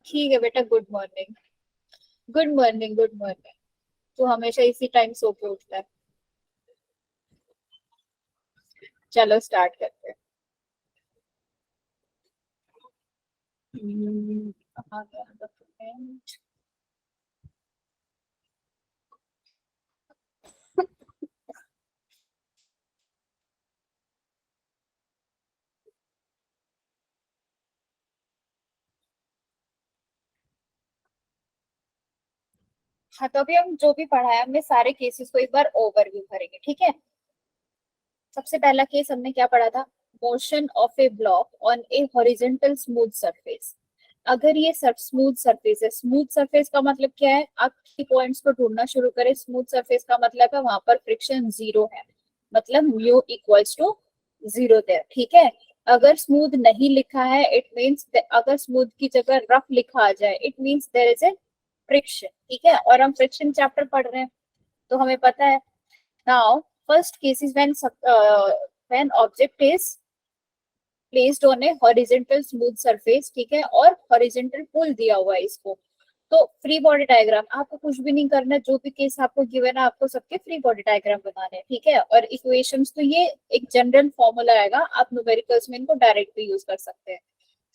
ठीक है बेटा, good morning. Good morning, good morning. तू हमेशा इसी टाइम सो के उठता है। चलो स्टार्ट करते हैं। कहाँ गया document? हाँ, तो अभी हम जो भी पढ़ा है हमने सारे केसेस को एक बार ओवरव्यू करेंगे, ठीक है। सबसे पहला केस हमने क्या पढ़ा था? Motion of A block on A horizontal smooth surface. अगर ये स्मूथ सरफेस है, स्मूथ सरफेस का मतलब क्या है? आप की पॉइंट्स को ढूंढना शुरू करें। स्मूथ सरफेस का मतलब है वहां पर फ्रिक्शन जीरो है, मतलब mu equals to zero there, ठीक है। अगर स्मूथ नहीं लिखा है इट मीन्स, अगर स्मूथ की जगह रफ लिखा आ जाए it means there is a friction, ठीक है। और हम फ्रिक्शन चैप्टर पढ़ रहे हैं तो हमें पता है। Now first case is when object is placed on A horizontal smooth surface, ठीक है, और हॉरिजॉन्टल पुल दिया हुआ है इसको। तो फ्री बॉडी डायग्राम आपको कुछ भी नहीं करना, जो भी केस आपको गिवन है आपको सबके फ्री बॉडी डायग्राम बनाने हैं, ठीक है। और इक्वेशंस तो ये एक जनरल फॉर्मूला आएगा, आप न्यूमेरिकल्स में इनको डायरेक्ट भी यूज कर सकते हैं।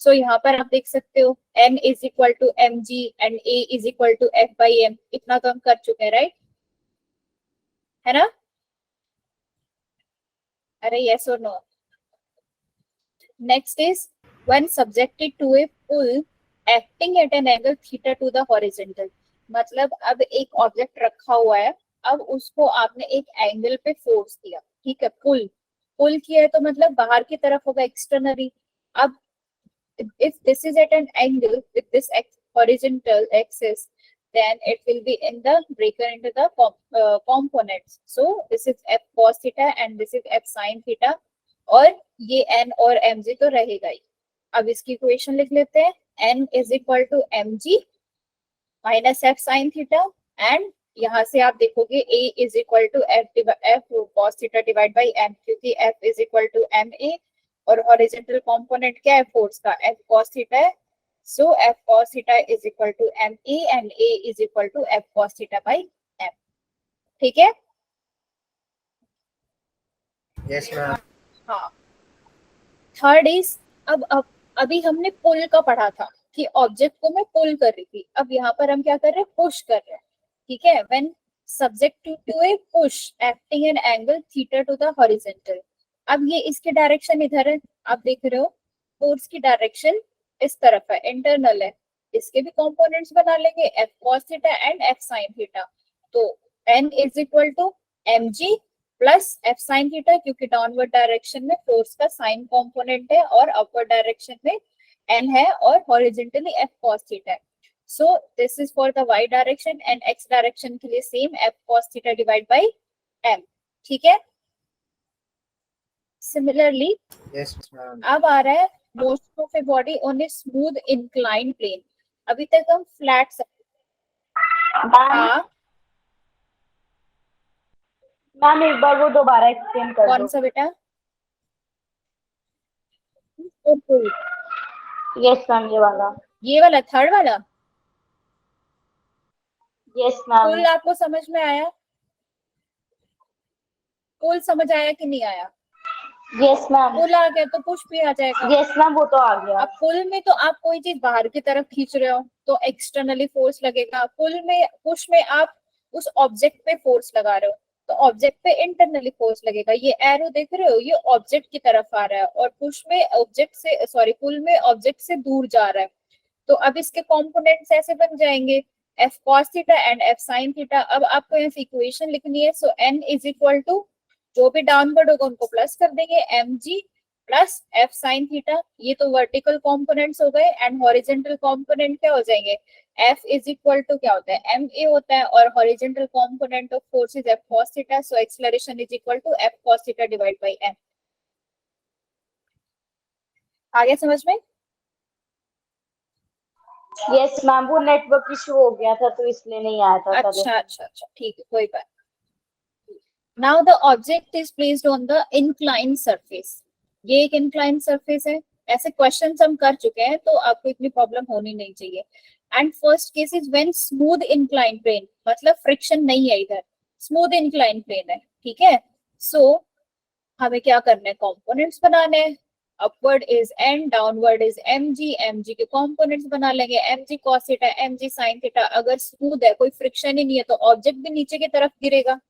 सो यहाँ पर आप देख सकते हो n is equal to M g and a is equal to f by m. इतना तो हम कर चुके हैं, राइट? है ना? अरे यस और no? Next is when subjected to a pull acting at an angle theta to the horizontal। मतलब अब एक ऑब्जेक्ट रखा हुआ है, अब उसको आपने एक एंगल पे फोर्स दिया, ठीक है। पुल पुल किया है तो मतलब बाहर की तरफ होगा, एक्सटर्नली। अब if this is at an angle with this horizontal axis, then it will be in the breaker into the components. So this is f cos theta and this is f sin theta, और ये n और mg तो रहेगा ही। अब इसकी equation लिख लेते हैं। n is equal to M G minus f sine theta, and यहाँ से आप देखोगे a is equal to f cos theta divide by m, क्योंकि f is equal to M a और हॉरिजॉन्टल कंपोनेंट क्या है फोर्स का? f cos थीटा है। So f cos theta is equal to M a and a is equal to f cos theta by m, ठीक है। Yes ma'am. हाँ, third is, अब अभी हमने पुल का पढ़ा था कि ऑब्जेक्ट को मैं पुल कर रही थी, अब यहाँ पर हम क्या कर रहे हैं? पुश कर रहे हैं, ठीक है। When subject to a push acting an angle theta to the horizontal. अब ये इसकी डायरेक्शन इधर है, आप देख रहे हो फोर्स की डायरेक्शन इस तरफ है, इंटरनल है। इसके भी कंपोनेंट्स बना लेंगे, F cos theta and F sine theta. तो N is equal to M G plus F sine theta, क्योंकि डाउनवर्ड डायरेक्शन में फोर्स का साइन कंपोनेंट है और अपवर्ड डायरेक्शन में एन है और हॉरिजॉन्टली एफ कॉस थीटा है। So this is for the y direction, and x direction के लिए same f cos theta divide by m, ठीक है। Similarly yes ma'am. अब आ रहा है motion of a body on a smooth incline plane. अभी तक हम फ्लैट हाँ मैम एक बार वो दोबारा एक्सप्लेन कर कौन दो। सा बेटा? यस मैम, ये वाला थर्ड वाला यस मैम। पुल आपको समझ में आया? पुल समझ आया कि नहीं आया? Yes ma'am. पुल आ गया तो पुश भी आ जाएगा। यस मैम, वो तो आ गया। अब पुल में तो आप कोई चीज बाहर की तरफ खींच रहे हो तो एक्सटर्नली फोर्स लगेगा। पुल में, पुश में आप उस ऑब्जेक्ट पे फोर्स लगा रहे हो तो ऑब्जेक्ट पे इंटरनली फोर्स लगेगा। ये एरो देख रहे हो, ये ऑब्जेक्ट की तरफ आ रहा है, और पुश में ऑब्जेक्ट से, सॉरी, पुल में ऑब्जेक्ट से दूर जा रहा है। तो अब इसके कंपोनेंट्स ऐसे बन जाएंगे, f cos theta and F sine theta. अब आपको यहाँ इक्वेशन लिखनी है। So n is equal to, जो भी डाउनवर्ड होगा उनको प्लस कर देंगे, एम जी प्लस एफ साइन थीटा। ये तो वर्टिकल कंपोनेंट्स हो गए, एंड हॉरिजॉन्टल कंपोनेंट क्या हो जाएंगे? एफ इज इक्वल टू क्या होता है? एम ए होता है, और horizontal component of force is f cos theta. So acceleration is equal to f cos theta divide by m. आगे समझ में? यस मैम, वो नेटवर्क इशू हो गया था तो इसलिए नहीं आया था। अच्छा अच्छा अच्छा, ठीक है, कोई बात। Now the object is placed on the incline surface. ये एक इंक्लाइन सरफेस है, ऐसे क्वेश्चंस हम कर चुके हैं, तो आपको इतनी प्रॉब्लम होनी नहीं चाहिए। And first case is when smooth incline plane, मतलब फ्रिक्शन नहीं है इधर, स्मूथ इंक्लाइन प्लेन है, ठीक है। सो हमें क्या करना है, कंपोनेंट्स बनाने हैं। Upward is n, downward is m g के कंपोनेंट्स बना लेंगे, m g cos theta, m g sine theta. अगर स्मूथ है, कोई फ्रिक्शन ही नहीं है, तो ऑब्जेक्ट भी नीचे की तरफ गिरेगा,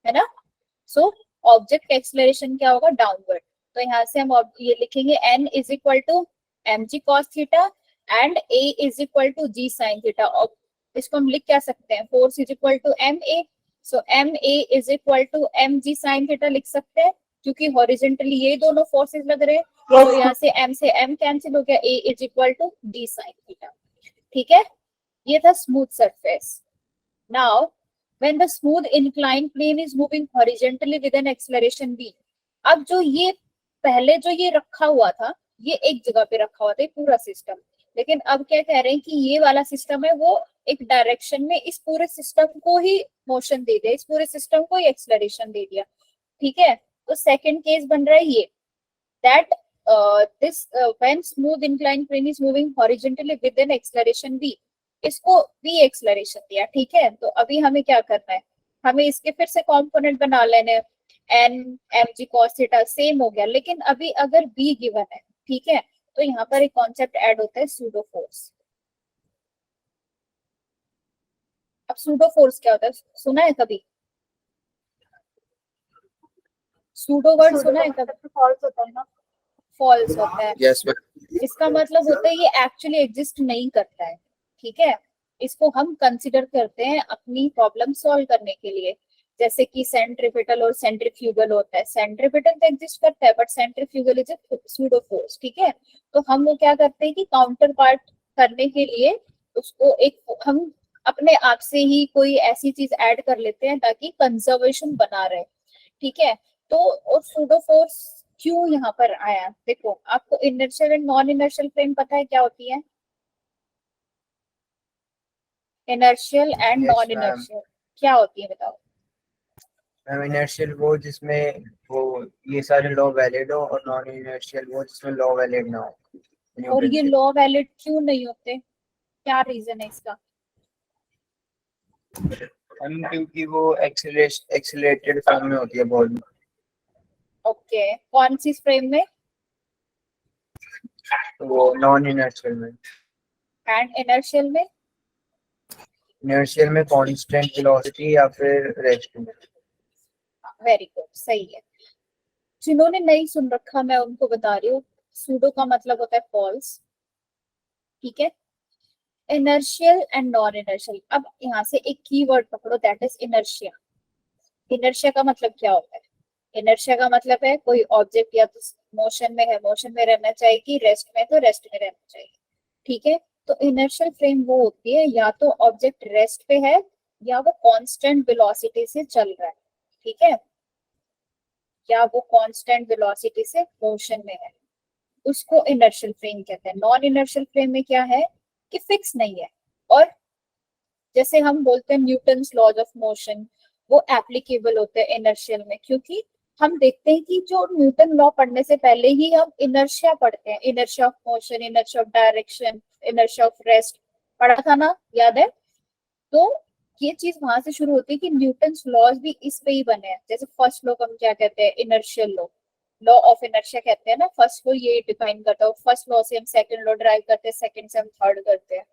है ना। सो ऑब्जेक्ट का एक्सेलरेशन क्या होगा, डाउनवर्ड। तो यहाँ से हम ये लिखेंगे n is equal to M g cos theta and a is equal to g sine theta. और इसको हम लिख क्या सकते हैं, force is equal to M a. So m a is equal to M g sine theta लिख सकते हैं, क्योंकि हॉरिजेंटली ये दोनों फोर्सेस लग रहे हैं। तो यहाँ से m कैंसिल हो गया, a is equal to d sine theta, ठीक है। ये था smooth surface. Now when the smooth inclined plane is moving horizontally with an acceleration v, अब जो ये पहले जो ये रखा हुआ था, ये एक जगह पे रखा हुआ था ये पूरा सिस्टम, लेकिन अब क्या कह रहे हैं कि ये वाला सिस्टम है वो एक डायरेक्शन में इस पूरे सिस्टम को ही मोशन दे दिया, इस पूरे सिस्टम को ही एक्सेलरेशन दे दिया, ठीक है। तो सेकंड केस बन रहा है ये, that this when smooth inclined plane is moving horizontally with an acceleration v, इसको v एक्सलरेशन दिया, ठीक है। तो अभी हमें क्या करना है, हमें इसके फिर से कंपोनेंट बना लेने हैं, n m g cos theta same हो गया, लेकिन अभी अगर b गिवन है, ठीक है, तो यहाँ पर एक कॉन्सेप्ट ऐड होता है सूडो फोर्स। अब सूडो फोर्स क्या होता है, सुना है कभी, सूडो वर्ड सुना है कभी, फॉल्स होता है ना। फॉल्स होता है। Yes, ma'am. इसका मतलब होता है ये एक्चुअली एग्जिस्ट नहीं करता है, ठीक है। इसको हम कंसिडर करते हैं अपनी प्रॉब्लम सॉल्व करने के लिए, जैसे कि सेंट्रीपिटल और सेंट्रीफ्यूगल होता है। सेंट्रीपिटल तो एग्जिस्ट करता है, but centrifugal is a pseudo force, ठीक है। तो हम वो क्या करते हैं कि काउंटर पार्ट करने के लिए उसको एक हम अपने आप से ही कोई ऐसी चीज ऐड कर लेते हैं ताकि कंजर्वेशन बना रहे, ठीक है। तो और सूडो फोर्स क्यों यहाँ पर आया, देखो आपको inertial and non inertial frame पता है क्या होती है, inertial and Yes, non ma'am. Inertial क्या होती है बताओ। मैम इनर्शियल वो जिसमें वो ये सारे लॉ वैलिड हो, और नॉन इनर्शियल वो जिसमें लॉ वैलिड ना हो, और न्यूटन ये के। लॉ वैलिड क्यों नहीं होते, क्या रीजन है इसका। मैम क्योंकि वो एक्सीलरेटेड फॉर्म में होती है बॉडी। ओके, कौन सी फ्रेम में, वो नॉन इनर्शियल में। एंड इनर्शियल में, इनर्शियल में कांस्टेंट वेलोसिटी या फिर रेस्ट में। वेरी गुड, सही है। जिन्होंने नहीं सुन रखा मैं उनको बता रही हूँ, सूडो का मतलब होता है फॉल्स, ठीक है। इनर्शियल एंड नॉन इनर्शियल, अब यहाँ से एक कीवर्ड पकड़ो, दैट इज इनर्शिया। इनर्शिया का मतलब क्या होता है, इनर्शिया का मतलब है कोई ऑब्जेक्ट या तो मोशन में है, मोशन में रहना चाहिए, रेस्ट में तो रेस्ट में रहना चाहिए, ठीक है। तो इनर्शियल फ्रेम वो होती है या तो ऑब्जेक्ट रेस्ट पे है या वो कांस्टेंट वेलोसिटी से चल रहा है, ठीक है, या वो कांस्टेंट वेलोसिटी से मोशन में है, उसको इनर्शियल फ्रेम कहते हैं। नॉन इनर्शियल फ्रेम में क्या है कि फिक्स नहीं है, और जैसे हम बोलते हैं न्यूटन्स लॉज ऑफ मोशन, वो एप्लीकेबल होते हैं इनर्शियल में, क्योंकि हम देखते हैं कि जो न्यूटन लॉ पढ़ने से पहले ही हम इनर्शिया पढ़ते हैं, inertia of motion, inertia of direction, inertia of rest पढ़ा था ना, याद है। तो ये चीज वहां से शुरू होती है कि न्यूटन्स लॉज भी इस पे ही बने हैं। जैसे फर्स्ट लॉ हम क्या कहते हैं, inertial law, law of inertia कहते हैं ना, फर्स्ट लॉ ये डिफाइन करता है, फर्स्ट लॉ से हम सेकंड लॉ ड्राइव करते हैं, सेकंड से हम थर्ड करते हैं।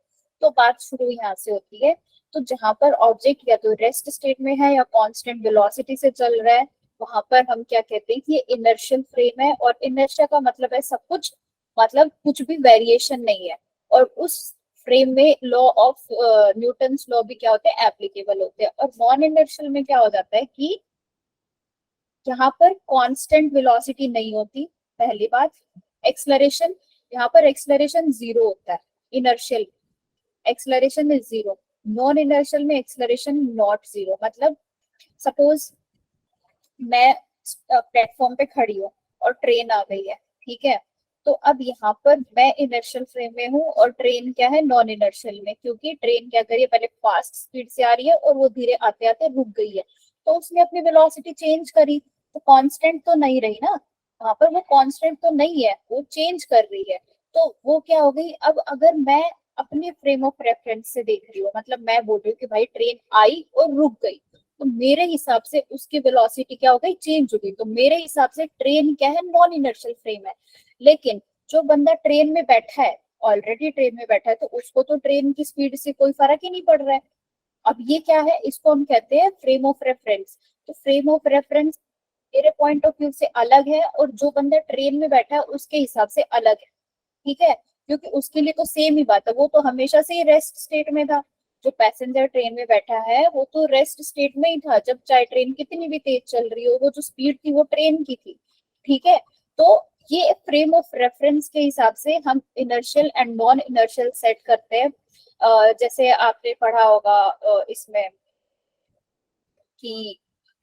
तो बात शुरू यहाँ से होती है। तो जहां पर ऑब्जेक्ट या तो रेस्ट स्टेट में है या कांस्टेंट वेलोसिटी से चल रहा है, वहां पर हम क्या कहते हैं कि ये इनर्शियल फ्रेम है। और इनर्शिया का मतलब है सब कुछ, मतलब कुछ भी वेरिएशन नहीं है, और उस फ्रेम में लॉ ऑफ न्यूटन्स लॉ भी क्या होते हैं, एप्लीकेबल होते हैं। और नॉन इनर्शियल में क्या हो जाता है कि यहाँ पर कांस्टेंट वेलोसिटी नहीं होती, पहली बात। एक्सलरेशन, यहाँ पर एक्सलरेशन जीरो होता है, inertial acceleration is zero. Non inertial में एक्सलरेशन नॉट जीरो, मतलब सपोज मैं प्लेटफॉर्म पे खड़ी हूँ और ट्रेन आ गई है, ठीक है। तो अब यहाँ पर मैं इनर्शियल फ्रेम में हूँ और ट्रेन क्या है, नॉन इनर्शियल में, क्योंकि ट्रेन क्या करिए पहले फास्ट स्पीड से आ रही है और वो धीरे आते आते रुक गई है, तो उसने अपनी वेलोसिटी चेंज करी, तो कांस्टेंट तो नहीं रही ना, वहां पर वो कांस्टेंट तो नहीं है, वो चेंज कर रही है। तो वो क्या हो गई, अब अगर मैं अपने फ्रेम ऑफ रेफरेंस से देख रही हूँ, मतलब मैं बोल रही हूँ कि भाई ट्रेन आई और रुक गई, तो मेरे हिसाब से उसकी वेलोसिटी क्या हो गई, चेंज हो गई। तो मेरे हिसाब से ट्रेन क्या है, नॉन इनर्शियल फ्रेम है। लेकिन जो बंदा ट्रेन में बैठा है, ऑलरेडी ट्रेन में बैठा है, तो उसको तो ट्रेन की स्पीड से कोई फर्क ही नहीं पड़ रहा है। अब ये क्या है, इसको हम कहते हैं फ्रेम ऑफ रेफरेंस। तो फ्रेम ऑफ रेफरेंस मेरे पॉइंट ऑफ व्यू से अलग है, और जो बंदा ट्रेन में बैठा है उसके हिसाब से अलग है। ठीक है, क्योंकि उसके लिए तो सेम ही बात है, वो तो हमेशा से ही रेस्ट स्टेट में था। जो पैसेंजर ट्रेन में बैठा है वो तो रेस्ट स्टेट में ही था, जब चाहे ट्रेन कितनी भी तेज चल रही हो, वो जो स्पीड थी वो ट्रेन की थी। ठीक है, तो ये फ्रेम ऑफ रेफरेंस के हिसाब से हम inertial and non inertial set करते हैं। जैसे आपने पढ़ा होगा इसमें कि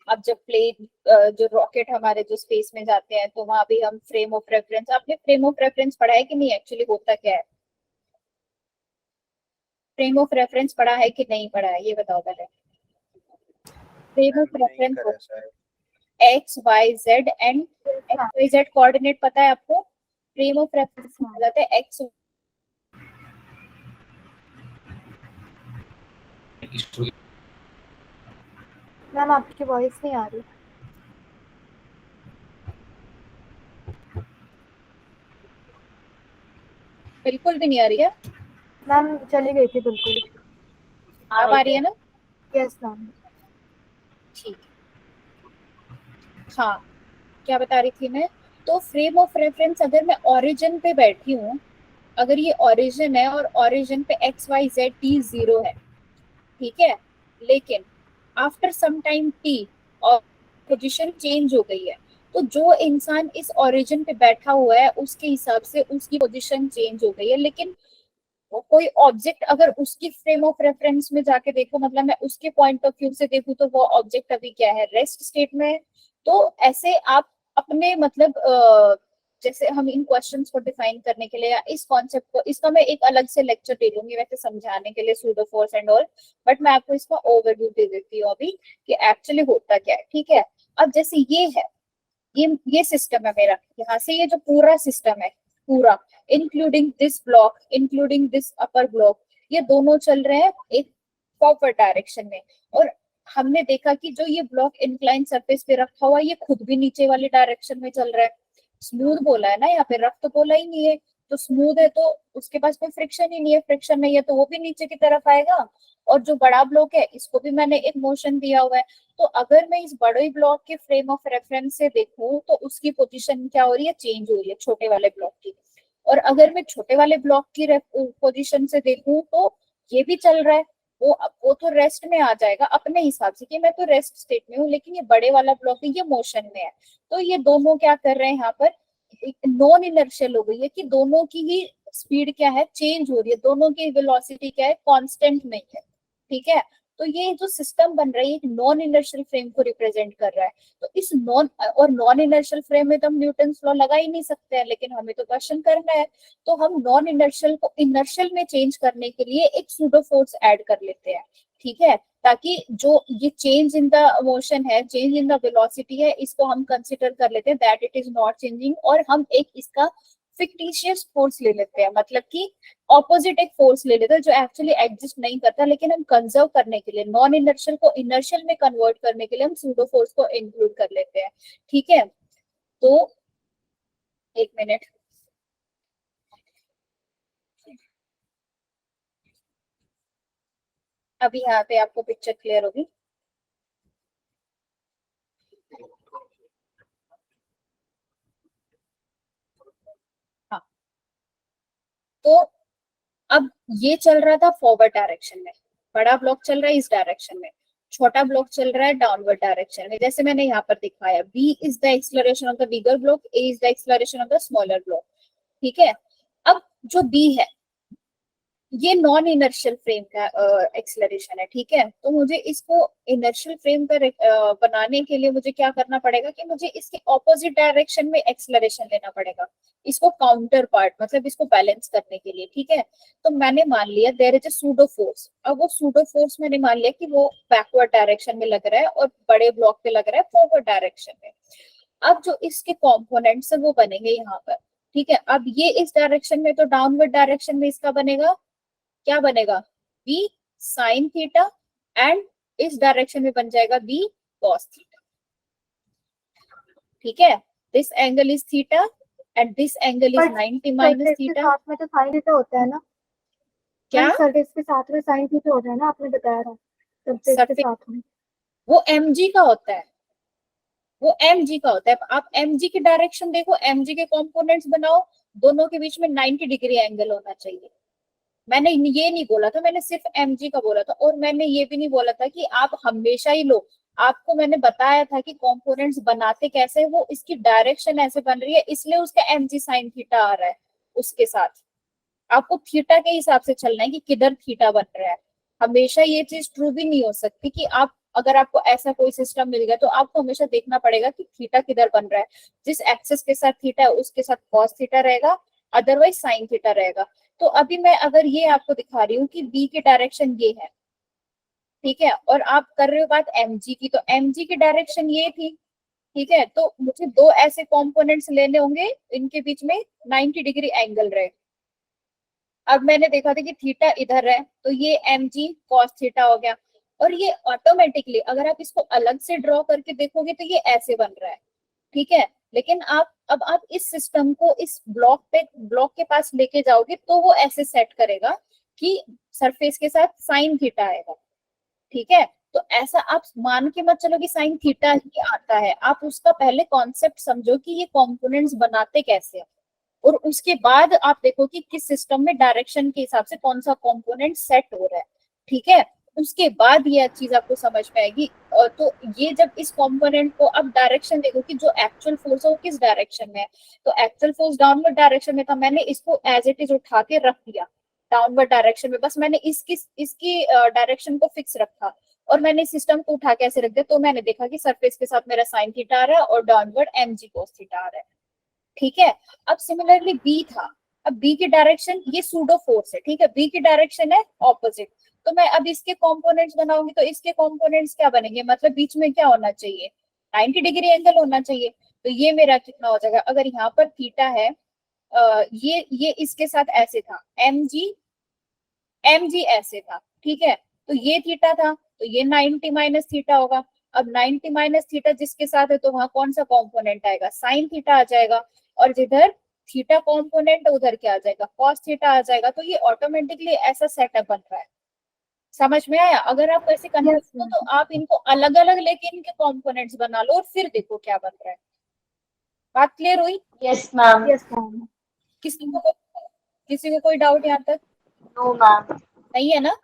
अब जब प्लेन, जो रॉकेट हमारे जो स्पेस में जाते हैं, तो वहां भी हम फ्रेम ऑफ रेफरेंस, आपने फ्रेम ऑफ रेफरेंस पढ़ा है कि नहीं, एक्चुअली होता क्या है, फ्रेम ऑफ रेफरेंस पढ़ा है कि नहीं पढ़ा है, ये बताओ पहले। फ्रेम ऑफ मैंने नहीं रेफरेंस करा शायद। X y z and x y z coordinate पता है आपको, फ्रेम ऑफ रेफरेंस में जाता है एक्स। मैम आपकी वॉइस नहीं आ रही। बिल्कुल भी नहीं आ रही है, मैम चली गई थी बिल्कुल। अब आ रही है ना? Yes ma'am. ठीक, हाँ, क्या बता रही थी मैं। तो फ्रेम ऑफ रेफरेंस, अगर मैं ओरिजिन पे बैठी हूँ, अगर ये ओरिजिन है और ओरिजिन पे x y z t zero है, ठीक है, लेकिन आफ्टर सम टाइम टी और पोजीशन चेंज हो गई है, तो जो इंसान इस ओरिजिन पे बैठा हुआ है उसके हिसाब से उसकी पोजीशन चेंज हो गई है। लेकिन वो कोई ऑब्जेक्ट अगर उसकी फ्रेम ऑफ रेफरेंस में जाके देखो, मतलब मैं उसके पॉइंट ऑफ व्यू से देखूं, तो वो ऑब्जेक्ट अभी क्या है, रेस्ट स्टेट में है। तो ऐसे आप अपने मतलब जैसे हम इन क्वेश्चंस को डिफाइन करने के लिए या इस कॉन्सेप्ट को, इसका मैं एक अलग से लेक्चर दे दूंगी वैसे समझाने के लिए, pseudo force and all, but मैं आपको इसका ओवरव्यू दे देती हूँ अभी कि एक्चुअली होता क्या है। ठीक है, अब जैसे ये है, ये सिस्टम है मेरा, यहाँ से ये जो पूरा सिस्टम है, पूरा including this block, including this upper block, ये दोनों चल रहे हैं एक फॉरवर्ड डायरेक्शन में। और हमने देखा कि जो ये ब्लॉक इंक्लाइन सरफेस पे रखा हुआ है, ये खुद भी नीचे वाली डायरेक्शन में चल रहा है। स्मूथ बोला है ना यहाँ पे, रफ तो बोला ही नहीं है। तो स्मूथ है तो उसके पास कोई फ्रिक्शन ही नहीं है, फ्रिक्शन नहीं है तो वो भी नीचे की तरफ आएगा। और जो बड़ा ब्लॉक है इसको भी मैंने एक मोशन दिया हुआ है। तो अगर मैं इस बड़े ब्लॉक के फ्रेम ऑफ रेफरेंस से देखूं, तो उसकी पोजीशन क्या हो रही है, चेंज हो रही है छोटे वाले ब्लॉक की। और अगर मैं छोटे वाले ब्लॉक की पोजीशन से देखूं, तो ये भी चल रहा है। वो तो रेस्ट में आ जाएगा अपने हिसाब से कि मैं तो रेस्ट स्टेट में हूँ, लेकिन ये बड़े वाला ब्लॉक है ये मोशन में है। तो ये दोनों क्या कर रहे हैं यहाँ पर, नॉन इनर्शियल हो गई है कि दोनों की ही स्पीड क्या है, चेंज हो रही है, दोनों की वेलोसिटी क्या है, कांस्टेंट नहीं है। ठीक है, तो ये जो सिस्टम बन रही है एक नॉन इनर्शियल फ्रेम को रिप्रेजेंट कर रहा है। तो इस नॉन इनर्शियल फ्रेम में तो हम न्यूटन लॉ लगा ही नहीं सकते हैं, लेकिन हमें तो क्वेश्चन करना है। तो हम नॉन इनर्शियल को इनर्शियल में चेंज करने के लिए एक सूडो फोर्स ऐड कर लेते हैं। ठीक है, ताकि जो ये चेंज इन द मोशन है, चेंज इन द वेलोसिटी है, इसको हम कंसिडर कर लेते हैं that it is not changing, और हम एक इसका फिक्टिशियस फोर्स ले लेते हैं, मतलब कि ऑपोजिट एक फोर्स ले लेते हैं जो एक्चुअली एग्जिस्ट नहीं करता, लेकिन हम कंजर्व करने के लिए, नॉन इनर्शियल को इनर्शियल में कन्वर्ट करने के लिए हम सूडो फोर्स को इंक्लूड कर लेते हैं। ठीक है, तो एक मिनट, अभी यहाँ पे आपको पिक्चर क्लियर होगी। हाँ, तो अब ये चल रहा था फॉरवर्ड डायरेक्शन में, बड़ा ब्लॉक चल रहा है इस डायरेक्शन में, छोटा ब्लॉक चल रहा है डाउनवर्ड डायरेक्शन में, जैसे मैंने यहाँ पर दिखाया, b is the acceleration of the bigger block, a is the acceleration of the smaller block. ठीक है, अब जो b है ये नॉन इनर्शियल फ्रेम का एक्सलरेशन है। ठीक है, तो मुझे इसको इनर्शियल फ्रेम का बनाने के लिए मुझे क्या करना पड़ेगा कि मुझे इसके ऑपोजिट डायरेक्शन में एक्सलरेशन लेना पड़ेगा, इसको काउंटर पार्ट, मतलब इसको बैलेंस करने के लिए। ठीक है, तो मैंने मान लिया there is a pseudo force. अब वो सूडो फोर्स मैंने मान लिया कि वो बैकवर्ड डायरेक्शन में लग रहा है और बड़े ब्लॉक पे लग रहा है फॉरवर्ड डायरेक्शन में। अब जो इसके कंपोनेंट्स है वो बनेंगे यहाँ पर, ठीक है। अब ये इस डायरेक्शन में, तो डाउनवर्ड डायरेक्शन में इसका बनेगा, क्या बनेगा, बी साइन थीटा, एंड इस डायरेक्शन में बन जाएगा बी कॉस थीटा, ठीक है। This angle is theta and this angle is 90 minus surface के थीटा। साथ में तो साइन थीटा होता है ना, क्या सरफेस के साथ में साइन थीटा होता है ना, आपने बताया था सरफेस के सरफेस, साथ में। वो mg का होता है, वो mg का होता है। आप mg की डायरेक्शन देखो, mg के कंपोनेंट्स बनाओ, दोनों के बीच में 90 डिग्री एंगल होना चाहिए। मैंने ये नहीं बोला था, मैंने सिर्फ mg का बोला था, और मैंने ये भी नहीं बोला था कि आप हमेशा ही लो। आपको मैंने बताया था कि कंपोनेंट्स बनाते कैसे, वो इसकी डायरेक्शन ऐसे बन रही है इसलिए उसका mg sin थीटा आ रहा है। उसके साथ आपको थीटा के हिसाब से चलना है कि किधर थीटा बन रहा है। हमेशा ये चीज ट्रू भी नहीं हो सकती कि आप, अगर आपको ऐसा कोई सिस्टम मिल गया तो आपको हमेशा देखना पड़ेगा कि थीटा किधर बन रहा है। जिस एक्सिस के साथ थीटा है उसके साथ कॉस थीटा रहेगा, अदरवाइज साइन थीटा रहेगा। तो अभी मैं अगर ये आपको दिखा रही हूँ कि बी की डायरेक्शन ये है, ठीक है, और आप कर रहे हो बात mg की, तो mg की डायरेक्शन ये थी, ठीक है। तो मुझे दो ऐसे कंपोनेंट्स लेने होंगे, इनके बीच में 90 डिग्री एंगल रहे। अब मैंने देखा था कि थीटा इधर है, तो ये mg cos थीटा हो गया, और ये ऑटोमेटिकली अगर आप इसको अलग से ड्रॉ करके देखोगे तो ये ऐसे बन रहा है, ठीक है। लेकिन आप इस सिस्टम को इस ब्लॉक के पास लेके जाओगे तो वो ऐसे सेट करेगा कि सरफेस के साथ साइन थीटा आएगा, ठीक है। तो ऐसा आप मान के मत चलो कि साइन थीटा ही आता है, आप उसका पहले कॉन्सेप्ट समझो कि ये कंपोनेंट्स बनाते कैसे हैं, और उसके बाद आप देखो कि किस सिस्टम में डायरेक्शन के हिसाब से कौन सा कंपोनेंट सेट हो रहा है, ठीक है। उसके बाद ये चीज आपको समझ में आएगी। तो ये जब इस कंपोनेंट को अब डायरेक्शन देखो कि जो एक्चुअल फोर्स है वो किस डायरेक्शन में है, तो एक्चुअल फोर्स डाउनवर्ड डायरेक्शन में था, मैंने इसको एज इट इज उठा के रख दिया डाउनवर्ड डायरेक्शन में, बस मैंने इसकी डायरेक्शन को फिक्स रखा, और मैंने सिस्टम को उठा के ऐसे रख दिया, तो मैंने देखा कि सरफेस के साथ मेरा साइन थीटा आ रहा है और डाउनवर्ड mg cos थीटा आ रहा है, ठीक है। अब सिमिलरली बी था, अब बी की डायरेक्शन ये सूडो फोर्स है, ठीक है, बी की डायरेक्शन है ऑपोजिट। तो मैं अब इसके कंपोनेंट्स बनाऊंगी, तो इसके कंपोनेंट्स क्या बनेंगे, मतलब बीच में क्या होना चाहिए, 90 डिग्री एंगल होना चाहिए। तो ये मेरा कितना हो जाएगा, अगर यहाँ पर थीटा है, ये इसके साथ ऐसे था, mg ऐसे था, ठीक है। तो ये थीटा था, तो ये 90 माइनस थीटा होगा। अब 90 माइनस थीटा जिसके साथ है तो वहां कौन सा कंपोनेंट आएगा, साइन थीटा आ जाएगा, और जिधर थीटा कंपोनेंट उधर क्या आ जाएगा, कॉस थीटा आ जाएगा। तो ये ऑटोमेटिकली ऐसा सेटअप बन रहा है। समझ में आया? अगर आप ऐसे कंफ्यूज हो तो आप इनको अलग अलग लेके इनके कंपोनेंट्स बना लो और फिर देखो क्या बन रहा है। बात क्लियर हुई? Yes ma'am. Yes ma'am. किसी को कोई डाउट यहाँ तक नो मैम। नहीं है ना?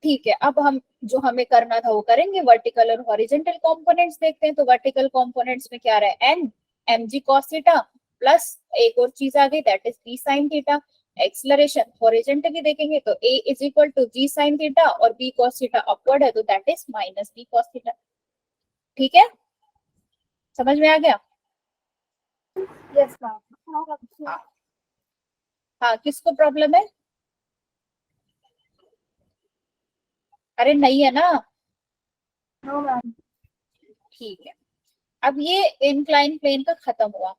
ठीक है, अब हम जो हमें करना था वो करेंगे। वर्टिकल और हॉरिजॉन्टल कंपोनेंट्स देखते हैं। तो वर्टिकल कंपोनेंट्स में क्या रहा है, n mg cos theta plus एक और चीज आ गई, that is b sin theta. Acceleration horizontally देखेंगे तो a is equal to g sin theta और b cos थीटा अपवर्ड है तो that is minus b cos theta. ठीक है, समझ में आ गया? Yes ma'am. हाँ, किसको प्रॉब्लम है? अरे नहीं है ना? No ma'am. ठीक है, अब ये इंक्लाइन प्लेन का खत्म हुआ।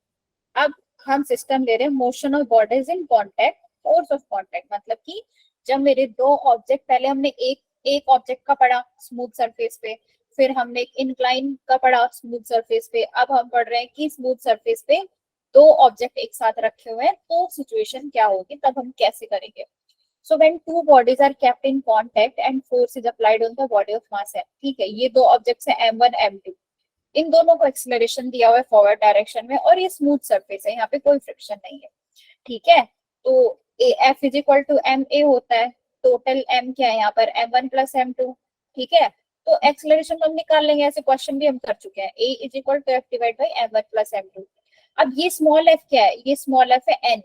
अब हम सिस्टम ले रहे हैं motion of bodies in contact, force of contact. मतलब कि जब मेरे दो ऑब्जेक्ट, पहले हमने एक ऑब्जेक्ट का पढ़ा स्मूथ सरफेस पे, फिर हमने एक इंक्लाइन का पढ़ा स्मूथ सरफेस पे, अब हम पढ़ रहे हैं कि स्मूथ सरफेस पे दो ऑब्जेक्ट एक साथ रखे हुए हैं तो सिचुएशन क्या होगी, तब हम कैसे करेंगे। So when two bodies are kept in contact and force is applied on the body of mass m, ठीक है, ये दो ऑब्जेक्ट्स हैं m1 m2, इन दोनों को एक्सेलरेशन दिया हुआ है फॉरवर्ड डायरेक्शन में और ये स्मूथ सरफेस है, यहाँ पे कोई फ्रिक्शन नहीं है। ठीक है, तो F is equal to M a होता है, टोटल m क्या है यहाँ पर m1 प्लस m2। ठीक है, तो एक्सेलरेशन हम निकाल लेंगे, ऐसे क्वेश्चन भी हम कर चुके हैं। A is equal to f divide by m1 plus m2। अब ये स्मॉल f क्या है, ये स्मॉल f है n,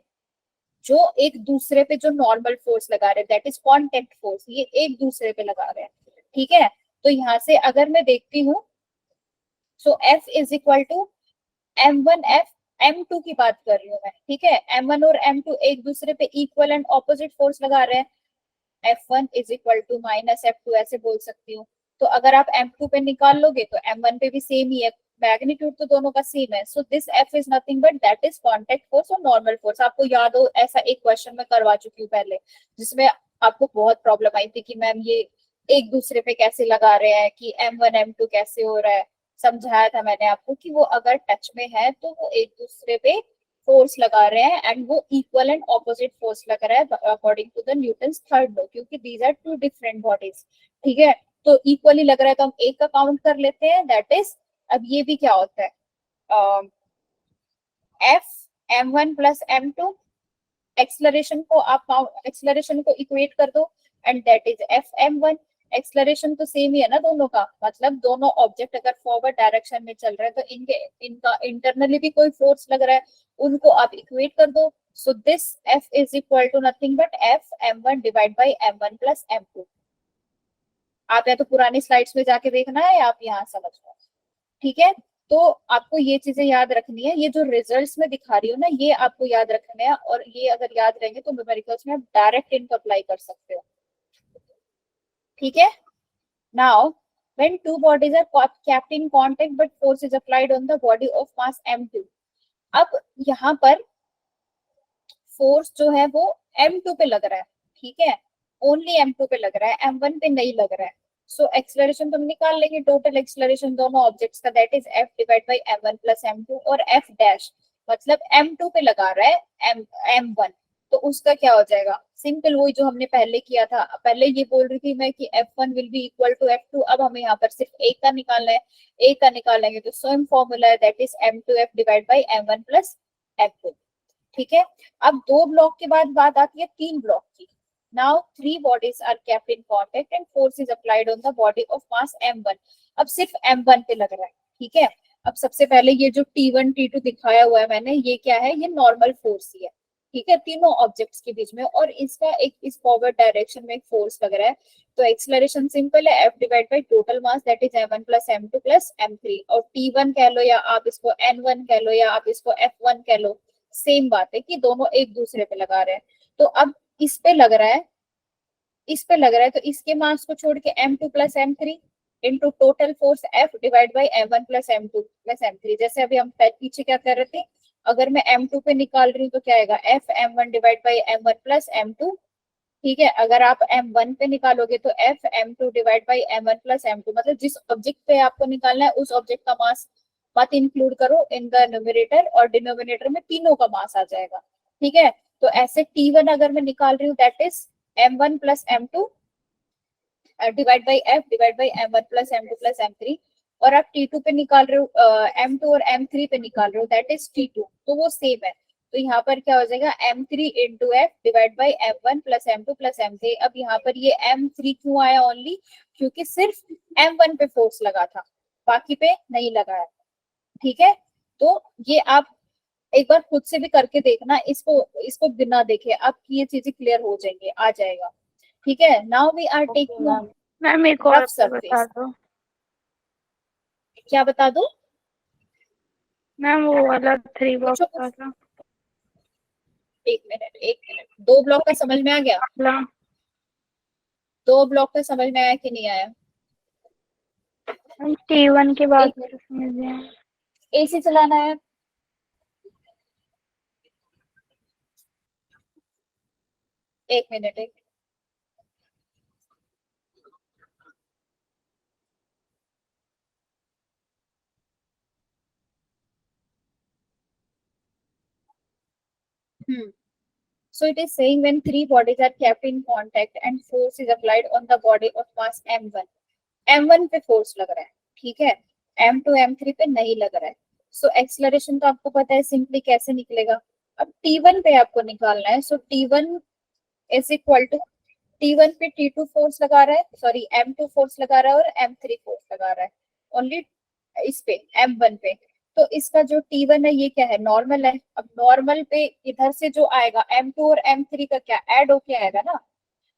जो एक दूसरे पे जो नॉर्मल फोर्स लगा रहे हैं दैट इज कांटेक्ट फोर्स, ये एक दूसरे पे लगा रहे हैं। ठीक है, तो यहाँ से अगर मैं देखती हूँ so F is equal to m1 F m2 की बात कर रही हूँ मैं। ठीक है, m1 और m2 एक दूसरे पे इक्वल एंड ऑपोजिट फोर्स लगा रहे हैं। F1 is equal to minus F2 ऐसे बोल सकती हूँ। तो अगर आप m2 पे निकाल लोगे तो m1 पे भी सेम ही है, मैग्नीट्यूड तो दोनों का सेम है, so this f is nothing but that is contact force और नॉर्मल फोर्स। आपको याद हो ऐसा एक क्वेश्चन मैं करवा चुकी हूँ पहले, जिसमें आपको बहुत प्रॉब्लम आई थी कि मैम ये एक दूसरे पे कैसे लगा रहे हैं, कि M1 M2 कैसे हो रहा है। समझाया था मैंने आपको कि वो अगर टच में है तो वो एक दूसरे पे फोर्स लगा रहे हैं एंड वो इक्वल एंड ऑपोजिट फोर्स लग रहा है according to the Newton's third law, क्योंकि these are two different bodies. ठीक है, तो इक्वली लग रहा है तो हम एक का काउंट कर लेते हैं, दैट इज, अब ये भी क्या होता है, F M1 plus M2, acceleration को आप एक्सलरेशन को इक्वेट कर दो and that is F M1। Acceleration तो सेम ही है ना दोनों का, मतलब दोनों ऑब्जेक्ट अगर फॉरवर्ड डायरेक्शन में चल रहे हैं तो इनका इंटरनली भी कोई फोर्स लग रहा है, उनको आप इक्वेट कर दो। So this f is equal to nothing but f M1 divide by M1 plus M2। आप या तो पुरानी स्लाइड्स में जाके देखना है या आप यहाँ समझ लो। ठीक है, तो आपको ये चीजें याद रखनी है, ये जो रिजल्ट्स में दिखा रही हूँ ना ये आपको याद रखने हैं, और ये अगर याद रहेंगे तो न्यूमेरिकल्स में आप डायरेक्ट इनको अप्लाई कर सकते हो। ठीक है, now when two bodies are kept in contact but force is applied on the body of mass M2। अब यहाँ पर फोर्स जो है वो M2 पे लग रहा है, ठीक है, ओनली M2 पे लग रहा है, M1 पे नहीं लग रहा है। सो एक्सलरेशन तो हम निकाल लेंगे, टोटल एक्सलरेशन दोनों ऑब्जेक्ट्स का, that is F divide by M1 plus M2, और F डैश मतलब M2 पे लगा रहा है M1, तो उसका क्या हो जाएगा, सिंपल वही जो हमने पहले किया था। पहले ये बोल रही थी मैं कि F1 will be equal to F2, अब हमें यहाँ पर सिर्फ एक का निकालना है, एक का निकालेंगे तो सेम फॉर्मूला है, that is M2F divide by M1 plus M2। ठीक है, अब दो ब्लॉक के बाद बात आती है तीन ब्लॉक की। Now three bodies are kept in contact and force is applied on the body of mass M1। अब सिर्फ M1 पे लग रहा है, ठीक है। अब सबसे पहले ये जो T1 T2 दिखाया हुआ है मैंने, ये क्या है, ये नॉर्मल फोर्स ही है, ठीक है, तीनों ऑब्जेक्ट्स के बीच में, और इसका एक इस फॉरवर्ड डायरेक्शन में एक फोर्स लग रहा है। तो एक्सलरेशन सिंपल है, F divide by total mass that is M1 plus M2 plus M3, और T1 कह लो या आप इसको N1 कह लो या आप इसको F1 कह लो, सेम बात है कि दोनों एक दूसरे पे लगा रहे हैं। तो अब इस पे लग रहा है, इस पे लग रहा है, तो इसके मास को छोड़ के M2 plus M3 into total force F divide by M1 plus M2 plus M3। जैसे अभी हम पीछे क्या कर रहे थे, अगर मैं M2 पे निकाल रही हूँ तो क्या आएगा, F M1 divide by M1 plus M2। ठीक है, अगर आप M1 पे निकालोगे तो F M2 divide by M1 plus M2, मतलब जिस ऑब्जेक्ट पे आपको निकालना है उस ऑब्जेक्ट का मास मत इंक्लूड करो इन द न्यूमरेटर, और डिनोमिनेटर में तीनों का मास आ जाएगा। ठीक है, तो ऐसे T1 अगर मैं निकाल रही हूँ that is M1 plus M2 divide by F divide by M1 plus M2 plus M3, और आप T2 पे निकाल रहे हो M2 और M3 पे निकाल रहे हो दैट इज T2, तो वो सेम है। तो यहाँ पर क्या हो जाएगा, M3 into F divide by M1 plus M2 plus M3। अब यहाँ पर ये M3 क्यों आया ओनली, क्योंकि सिर्फ M1 पे फोर्स लगा था, बाकी पे नहीं लगा है। ठीक है, तो ये आप एक बार खुद से भी करके देखना, इसको बिना देखे आपकी ये चीजें क्लियर हो जाएंगे, आ जाएगा। ठीक है, now we are taking ma'am एक और रफ बता सरफेस। दो क्या बता दो मैम, वो वाला 3 बॉक्स पूछो का कुछ। था। एक मिनट, दो ब्लॉक का समझ में आ गया, वाला दो ब्लॉक का समझ में आया कि नहीं आया। हम T1 के बाद एक समझ गए। AC चलाना है, एक मिनट एक So it is saying when three bodies are kept in contact and force is applied on the body of mass M1, M1 पे फोर्स लग रहा है, ठीक है, M2 M3 पे नहीं लग रहा है। सो एक्सलरेशन तो आपको पता है सिंपली कैसे निकलेगा। अब T1 पे आपको निकालना है, सो T1 is equal to, T1 पे T2 फोर्स लगा रहा है, सॉरी M2 फोर्स लगा रहा है और M3 फोर्स लगा रहा है ओनली इस पे M1 पे। तो इसका जो T1 है ये क्या है, नॉर्मल है। अब नॉर्मल पे इधर से जो आएगा M2 और M3 का क्या ऐड होके आएगा ना,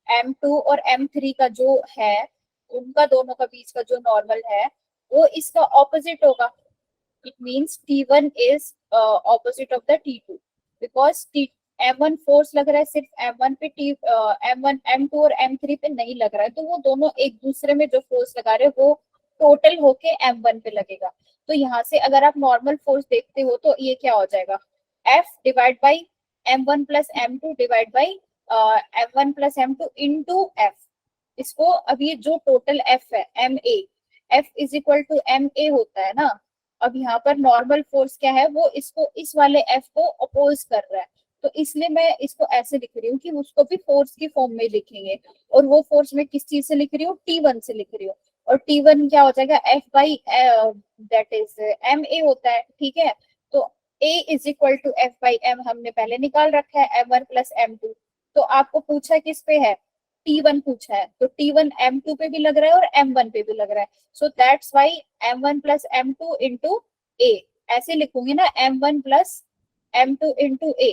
M2 और M3 का जो है उनका दोनों का बीच का जो नॉर्मल है वो इसका ऑपोजिट होगा। It means T1 is opposite of the T2 because M1 force लग रहा है सिर्फ M1 पे, M1 M2 और M3 पे नहीं लग रहा है, तो वो दोनों एक दूसरे में जो फोर्स लगा रहे हैं वो टोटल होके M1 पे लगेगा। तो यहाँ से अगर आप नॉर्मल फोर्स देखते हो तो ये क्या हो जाएगा, F divide by M1 plus M2 divide by M1 plus M2 into F। इसको अब ये जो टोटल F है MA, F is equal to MA होता है ना। अब यहाँ पर नॉर्मल फोर्स क्या है, वो इसको इस वाले F को अपोज कर रहा है, तो इसलिए मैं इसको ऐसे लिख रही हूँ कि उसको भी फोर्स की फॉर्म में लिखेंगे। और वो फोर्स मैं किस चीज से लिख रही हूँ, T1 से लिख रही हूँ। और T1 क्या हो जाएगा, F by that is MA होता है, ठीक है। तो A is equal to F by M हमने पहले निकाल रखा है, M1 प्लस M2। तो आपको पूछा किस पे है, T1 पूछा है, तो T1 M2 पे भी लग रहा है और M1 पे भी लग रहा है। So that's why M1 plus M2 into A, ऐसे लिखूंगी ना, M1 plus M2 into A,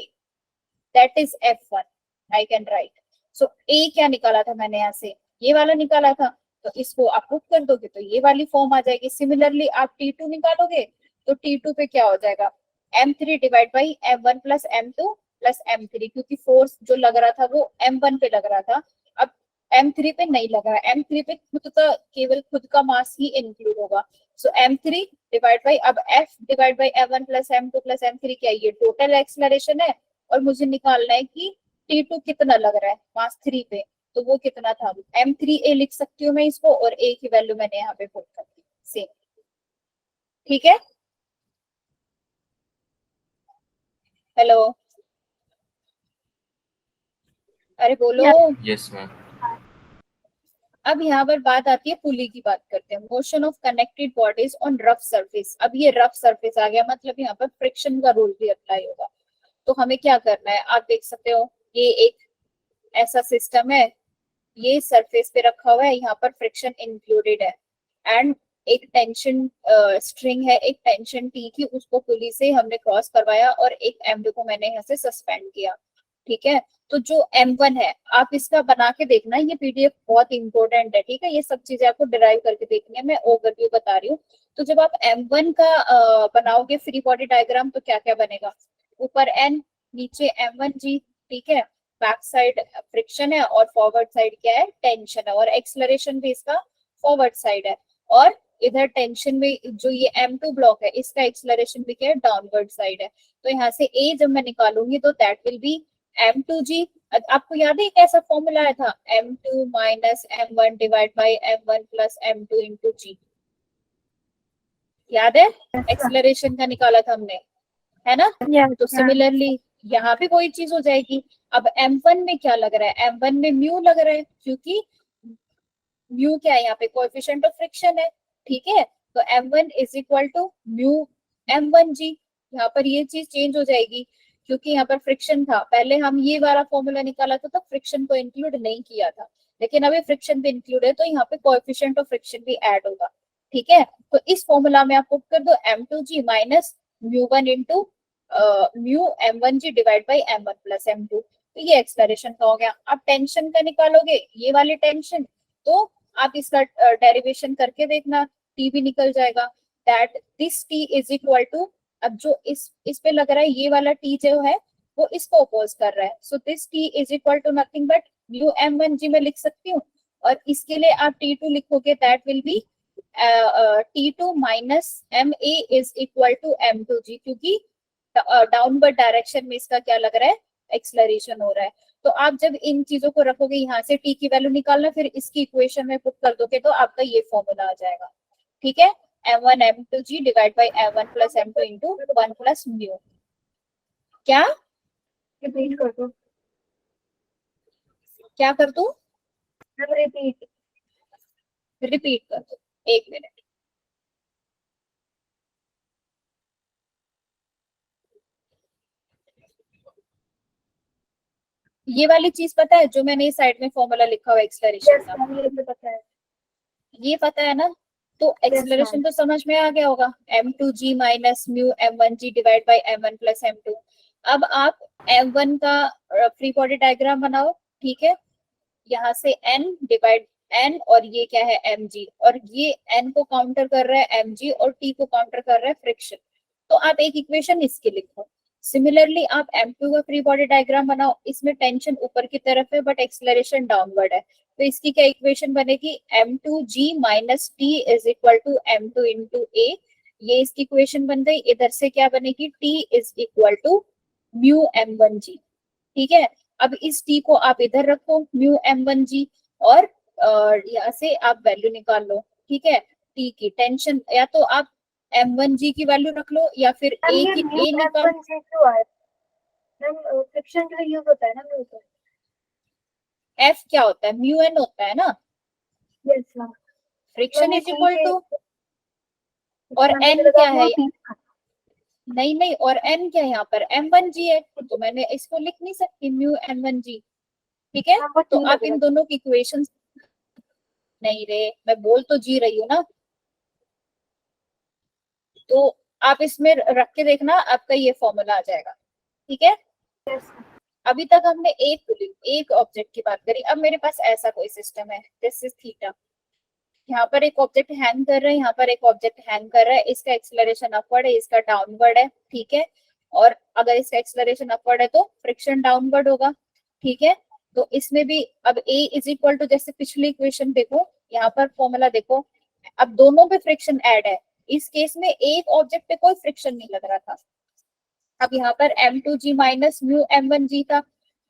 that is F1 I can right. So A क्या निकाला था मैंने, यहाँ से ये वाला निकाला था, तो इसको आप पुट कर दोगे तो ये वाली फॉर्म आ जाएगी। सिमिलरली आप T2 निकालोगे तो T2 पे क्या हो जाएगा, M3 divide by M1 plus M2 plus M3, क्योंकि फोर्स जो लग रहा था वो M1 पे लग रहा था, अब M3 पे नहीं लग रहा है। M3 पे खुद का, केवल खुद का मास ही इंक्लूड होगा। सो M3 डिवाइड बाई, अब F divide by M1 plus M2 plus M3 क्या है, ये टोटल एक्सेलरेशन है। और मुझे निकालना है कि T2 कितना लग रहा है मास 3 पे, तो वो कितना था, M3A लिख सकती हूँ मैं इसको, और A की वैल्यू मैंने यहाँ पे पुट कर दी सेम, ठीक है। हेलो, अरे बोलो। Yes ma'am. अब यहाँ पर बात आती है पुली की, बात करते हैं, motion of connected bodies on rough surface. अब ये रफ सरफेस आ गया, मतलब यहाँ पर फ्रिक्शन का रूल भी अप्लाई होगा। तो हमें क्या करना है, आप देख सकते हो ये एक ऐसा सिस्टम है, ये सरफेस पे रखा हुआ है, यहाँ पर फ्रिक्शन इंक्लूडेड है, एंड एक टेंशन स्ट्रिंग है, एक टेंशन टी की, उसको पुली से हमने क्रॉस करवाया, और एक M2 को मैंने यहाँ से सस्पेंड किया, ठीक है। तो जो M1 है, आप इसका बना के देखना, ये PDF बहुत इंपॉर्टेंट है, ठीक है। ये सब चीजें आपको डिराइव करके देखनी है, मैं ओवरव्यू बता रही हूँ। तो जब आप M1 का बनाओगे फ्री बॉडी डायग्राम, तो क्या क्या बनेगा, ऊपर N, नीचे M1G, ठीक है। बैक साइड फ्रिक्शन है और फॉरवर्ड साइड क्या है, टेंशन है, और एक्सलरेशन भी इसका फॉरवर्ड साइड है। और इधर टेंशन में जो ये M2 ब्लॉक है, इसका एक्सलरेशन भी क्या है, डाउनवर्ड साइड है। तो यहाँ से A जब मैं निकालूंगी तो दैट विल बी M2G। आपको याद है कैसा फॉर्मूला आया था, M2 minus M1 divide by M1 plus M2 into G, याद है, एक्सलरेशन का निकाला था हमने, है ना। तो सिमिलरली यहाँ पे कोई चीज हो जाएगी। अब M1 में क्या लग रहा है, M1 में म्यू लग रहा है, क्योंकि म्यू क्या है, यहाँ पे कोएफिशिएंट ऑफ फ्रिक्शन है, ठीक है। तो M1 is equal to mu M1G। यहाँ पर ये चीज चेंज हो जाएगी, क्योंकि यहाँ पर फ्रिक्शन था, पहले हम ये वाला फॉर्मूला निकाला था तो फ्रिक्शन को इंक्लूड नहीं किया था, लेकिन अभी फ्रिक्शन भी इंक्लूड है, तो यहाँ पे कोएफिशिएंट ऑफ फ्रिक्शन भी ऐड होगा, ठीक है। तो इस फॉर्मूला में आप पुट कर दो M2G माइनस म्यू1 into mu M1G divide by M1 plus M2। तो ये एक्सप्रेशन का हो गया। आप टेंशन का निकालोगे, ये वाली टेंशन, तो आप इसका डेरिवेशन करके देखना, टी भी निकल जाएगा, that this t is equal to, अब जो इस पे लग रहा है ये वाला टी जो है वो इसको अपोज कर रहा है, so this t is equal to nothing but mu M1G में लिख सकती हूँ। और इसके लिए आप T2 लिखोगे, that will be T2 minus MA is equal to M2G, क्योंकि डाउनवर्ड डायरेक्शन में इसका क्या लग रहा है, एक्सलरेशन हो रहा है। तो आप जब इन चीजों को रखोगे, यहाँ से टी की वैल्यू निकालना, फिर इसकी इक्वेशन में पुट कर दोगे तो आपका ये फॉर्मूला आ जाएगा, ठीक है। M1 M2G divide by M1 plus M2 into 1 plus mu. क्या रिपीट कर दो, क्या कर दूं, रिपीट। रिपीट कर दो, एक मिनट। ये वाली चीज पता है, जो मैंने इस साइड में फॉर्मूला लिखा हुआ एक्सलरेशन का, ये तो पता है। ये पता है ना। तो एक्सलरेशन तो समझ में आ गया होगा, M2G minus mu M1G divide by M1 plus M2। अब आप M1 का फ्री बॉडी डायग्राम बनाओ, ठीक है। यहाँ से N डिवाइड N, और ये क्या है Mg, और ये N को काउंटर कर रहा है Mg, और T को काउंटर कर रहा है फ्रिक्शन। तो आप एक इक्वेशन इसकी लिखो, सिमिलरली आप M2 का फ्री बॉडी डायग्राम बनाओ, इसमें टेंशन ऊपर की तरफ है बट एक्सेलरेशन डाउनवर्ड है, तो इसकी क्या इक्वेशन बनेगी, M2G minus T is equal to M2 into A। ये इसकी इक्वेशन बन गई। इधर से क्या बनेगी, T is equal to mu M1G। ठीक है, अब इस T को आप इधर रखो म्यू M1G, और यहाँ से आप वैल्यू निकाल लो। ठीक है, T की टेंशन या तो आप M1G की वैल्यू रख लो या फिर मैम A ये की म्यू A निकाल। M1G क्यों आया? मैम फ्रिक्शन के लिए यूज होता है ना म्यू का? F क्या होता है, म्यू N होता है ना, यस मैम। फ्रिक्शन मैंने इज इक्वल टू, और मैम मुझे N लगा क्या वो है, T नहीं नहीं, और N क्या है यहाँ पर, M1G है, तो मैंने इसको लिख नहीं सकती म्यू M1G। ठीक है, मैम वो तो T आप लग इन रहा दोनों की इक्वेशन, नहीं रे मैं बोल तो जी रही हूँ ना, तो आप इसमें रख के देखना, आपका ये फॉर्मूला आ जाएगा। ठीक है, है। यस अभी तक हमने एक ऑब्जेक्ट की बात करी। अब मेरे पास ऐसा कोई सिस्टम है, दिस इज थीटा, यहाँ पर एक ऑब्जेक्ट हैंग कर रहा है, यहाँ पर एक ऑब्जेक्ट हैंग कर रहा है, इसका एक्सेलरेशन अपवर्ड है, इसका डाउनवर्ड है। ठीक है, और अगर इसका एक्सेलरेशन अपवर्ड है तो फ्रिक्शन डाउनवर्ड होगा। ठीक है, तो इसमें भी अब A इज इक्वल टू, जैसे पिछली इक्वेशन देखो, यहाँ पर फॉर्मूला देखो, अब दोनों पे फ्रिक्शन ऐड है। इस केस में एक ऑब्जेक्ट पे कोई फ्रिक्शन नहीं लग रहा था, अब यहाँ पर M2G माइनस म्यू M1G था।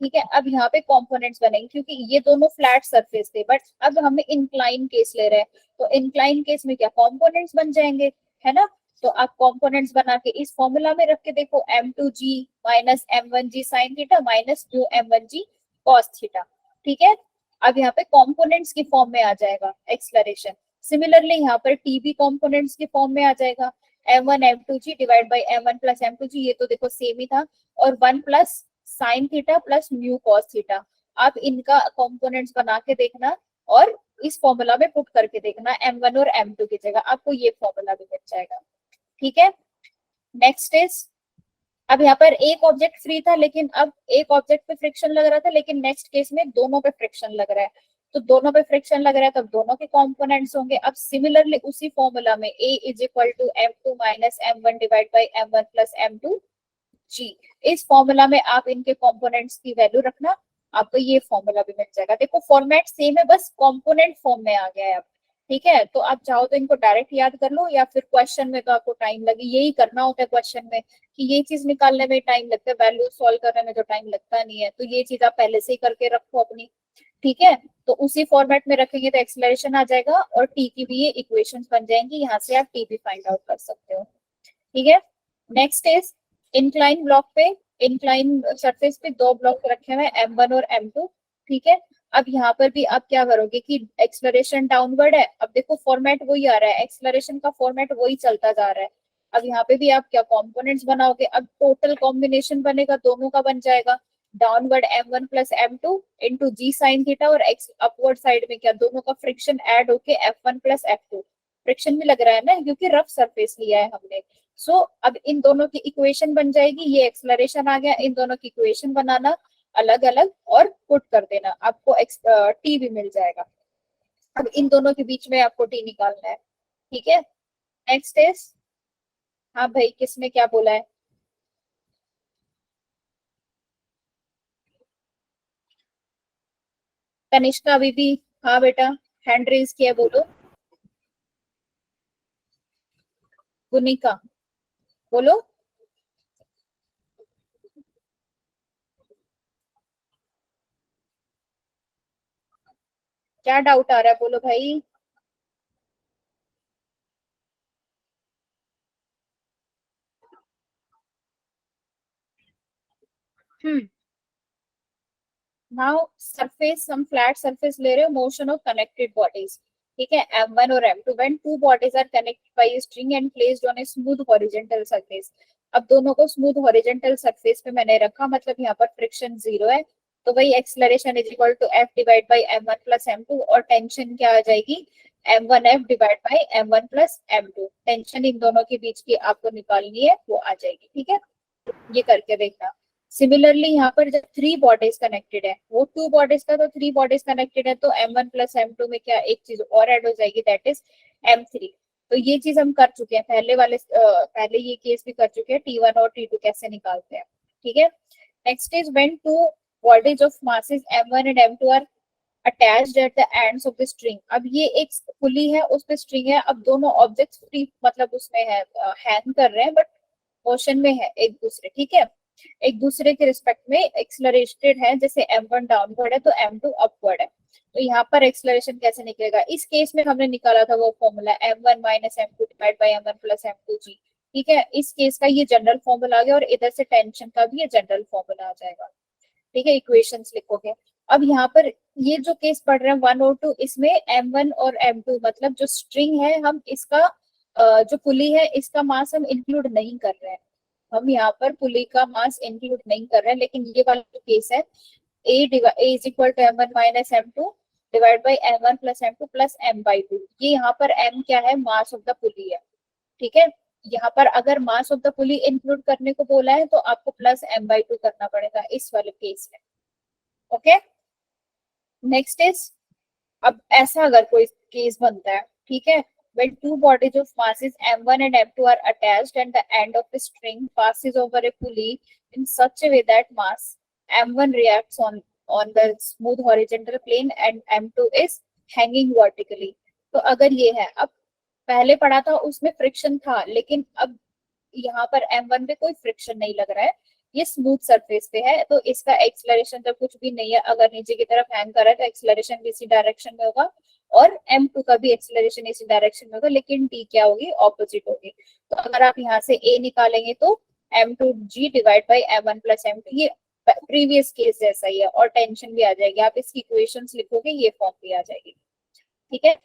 ठीक है, अब यहाँ पे कंपोनेंट्स बनेंगे क्योंकि ये दोनों फ्लैट सरफेस थे, बट अब हमें इंक्लाइन केस ले रहे हैं, तो इंक्लाइन केस में क्या कंपोनेंट्स बन जाएंगे, है ना। तो आप कंपोनेंट्स बना के इस फॉर्मूला में रख के देखो, M2G minus M1G sine theta minus mu M1G cos theta. ठीक है, अब यहाँ पे कंपोनेंट्स की फॉर्म में आ जाएगा एक्सलरेशन। सिमिलरली यहाँ पर T भी कंपोनेंट्स की फॉर्म में आ जाएगा, M1 M2G divide by M1 plus M2G, ये तो देखो सेम ही था, और 1 plus sine theta plus mu cos theta. आप इनका कंपोनेंट्स बना के देखना और इस फॉर्मूला में पुट करके देखना, M1 और M2 की जगह आपको ये फॉर्मूला भी मिल जाएगा। ठीक है, नेक्स्ट इज, अब यहाँ पर एक ऑब्जेक्ट फ्री था, लेकिन अब एक ऑब्जेक्ट पे फ्रिक्शन लग रहा था, लेकिन नेक्स्ट केस में दोनों पे फ्रिक्शन लग रहा है, तो दोनों पे फ्रिक्शन लग रहा है, तब दोनों के कंपोनेंट्स होंगे। अब सिमिलरली उसी फॉर्मूला में A is equal to M2 minus M1 divide by M1 plus M2G, इस फॉर्मूला में आप इनके कंपोनेंट्स की वैल्यू रखना, आपको ये फॉर्मूला भी मिल जाएगा। देखो फॉर्मेट सेम है, बस कंपोनेंट फॉर्म में आ गया है अब। ठीक है, तो आप चाहो तो इनको डायरेक्ट याद कर लो, या फिर क्वेश्चन में तो आपको टाइम लगे, यही करना होता है क्वेश्चन में, कि ये चीज निकालने में टाइम लगता है, वैल्यू सॉल्व करने में तो टाइम लगता नहीं है, तो ये चीज आप पहले से ही करके रखो अपनी। ठीक है, तो उसी फॉर्मेट में रखेंगे तो एक्सेलरेशन आ जाएगा, और टी की भी ये इक्वेशंस बन जाएंगी, यहाँ से आप टी भी फाइंड आउट कर सकते हो। ठीक है, नेक्स्ट इज इंक्लाइन ब्लॉक पे, इंक्लाइन सरफेस पे दो ब्लॉक रखे हुए हैं M1 और M2। ठीक है, अब यहाँ पर भी आप क्या करोगे कि एक्सेलरेशन डाउनवर्ड है, अब देखो फॉर्मेट वही आ रहा है, एक्सेलरेशन का फॉर्मेट वही चलता जा रहा है। अब यहाँ पे भी आप क्या कंपोनेंट्स बनाओगे, अब टोटल कॉम्बिनेशन बनेगा, दोनों का बन जाएगा downward M1 plus M2 into G sign theta, और एक्स अपवर्ड साइड में क्या, दोनों का फ्रिक्शन ऐड होके F1 प्लस F2, फ्रिक्शन भी लग रहा है ना क्योंकि रफ सरफेस लिया है हमने। सो अब इन दोनों की इक्वेशन बन जाएगी, ये एक्सेलरेशन आ गया, इन दोनों की इक्वेशन बनाना अलग अलग और पुट कर देना, आपको टी भी मिल जाएगा। अब इन दोनों के बीच में आपको टी निकालना है। ठीक है, नेक्स्ट इज, हाँ भाई किसने क्या बोला है, तनिष्का अभी भी, हाँ बेटा हैंड रेज किया, बोलो। गुनिका बोलो। क्या डाउट आ रहा है, बोलो भाई। नाउ सरफेस, हम फ्लैट सरफेस ले रहे हो, मोशन ऑफ कनेक्टेड बॉडीज। ठीक है, M1 और M2 when two bodies are connected by a string and placed on a smooth horizontal surface. अब दोनों को स्मूथ हॉरिजॉन्टल सरफेस पे मैंने रखा, मतलब यहाँ पर फ्रिक्शन जीरो है, तो वही acceleration is equal to F divide by M1 plus M2, और टेंशन क्या आ जाएगी, M1F divide by M1 plus M2, tension इन दोनों के बीच की आपको निकालनी है, वो आ जाएगी। ठीक है, ये करके देखना। सिमिलरली यहाँ पर जब थ्री बॉडीज कनेक्टेड है, वो टू बॉडीज का, तो थ्री बॉडीज कनेक्टेड है, तो M1 प्लस M2 में क्या एक चीज और ऐड हो जाएगी, दैट इज M3। तो ये चीज हम कर चुके हैं पहले ये केस भी कर चुके हैं, T1 और T2 कैसे निकालते हैं, ठीक है। Next is when two bodies of masses M1 and M2 are attached at the ends of the string. अब ये एक पुली है, उस पे स्ट्रिंग है, अब दोनों ऑब्जेक्ट्स फ्री मतलब उसमें है, हैंग कर रहे हैं बट मोशन में है एक दूसरे, ठीक है, एक दूसरे के रिस्पेक्ट में एक्सलरेटेड है, जैसे M1 डाउनवर्ड है तो M2 अपवर्ड है। तो यहाँ पर एक्सलरेशन कैसे निकलेगा, इस केस में हमने निकाला था वो formula M1 minus M2 divide by M1 plus M2G, ठीक है। इस केस का ये जनरल फॉर्मूला आ गया और इधर से टेंशन का भी ये जनरल फॉर्मूला आ जाएगा, ठीक है। इक्वेशंस लिखोगे। अब यहाँ पर ये जो केस पढ़ रहे हैं 1 और 2, इसमें M1 और M2 मतलब जो स्ट्रिंग है, हम इसका जो पुली है इसका मास हम इंक्लूड नहीं कर रहे हैं, हम यहाँ पर पुली का मास इंक्लूड नहीं कर रहे हैं। लेकिन ये वाला जो केस है A is equal to M1 minus M2 divide by M1 plus M2 plus M/2, ये यहाँ पर M क्या है, मास ऑफ द पुली है, ठीक है। यहाँ पर अगर mass of the pulley include करने को बोला है तो आपको प्लस M/2 करना पड़ेगा इस वाले केस में, ओके। नेक्स्ट इज, अब ऐसा अगर कोई केस बनता है, ठीक है, when two bodies of masses M1 and M2 are attached and the end of the string passes over a pulley in such a way that mass M1 reacts on the smooth horizontal plane and M2 is hanging vertically। तो अगर ये है, अब पहले पढ़ा था उसमें friction था, लेकिन अब यहाँ पर M1 पे कोई फ्रिक्शन नहीं लग रहा है, ये स्मूथ सरफेस पे है, तो इसका एक्सलरेशन जब कुछ भी नहीं है, अगर नीचे की तरफ हैंग कर रहा है तो एक्सलरेशन भी इसी डायरेक्शन में होगा और M2 का भी एक्सलरेशन इसी डायरेक्शन में होगा, लेकिन T क्या होगी, ऑपोजिट होगी। तो अगर आप यहाँ से A निकालेंगे तो M2G divide by M1 plus M2, ये प्रीवियस केस जैसा ही है और टेंशन भी आ जाएगी, आप इसकी इक्वेशंस लिखोगे ये फॉर्म भी आ जाएगी, ठीक है।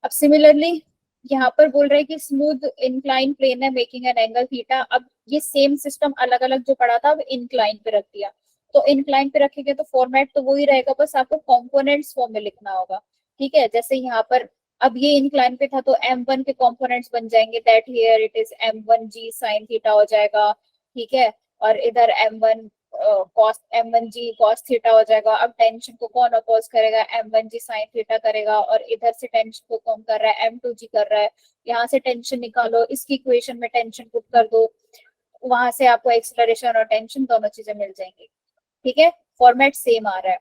अब सिमिलरली यहाँ पर बोल रहे हैं कि स्मूथ इंक्लाइन प्लेन है मेकिंग एन एंगल थीटा। अब ये सेम सिस्टम अलग अलग जो पढ़ा था अब इंक्लाइन पे रख दिया, तो इंक्लाइन पे रखेंगे तो फॉर्मेट तो वही रहेगा, बस आपको कंपोनेंट्स फॉर्म में लिखना होगा, ठीक है। जैसे यहाँ पर अब ये इंक्लाइन पे था तो M1 के कंपोनेंट्स बन जाएंगे, that here it is M1G sin theta हो जाएगा, ठीक है। और इधर M1G cos थीटा हो जाएगा। अब टेंशन को कौन अपोज करेगा, M1G sin थीटा करेगा, और इधर से टेंशन को कौन कर रहा है, M2G कर रहा है। यहाँ से टेंशन निकालो, इसकी इक्वेशन में टेंशन पुट कर दो, वहां से आपको एक्सलरेशन और टेंशन दोनों चीजें मिल जाएंगी, ठीक है। फॉर्मेट सेम आ रहा है।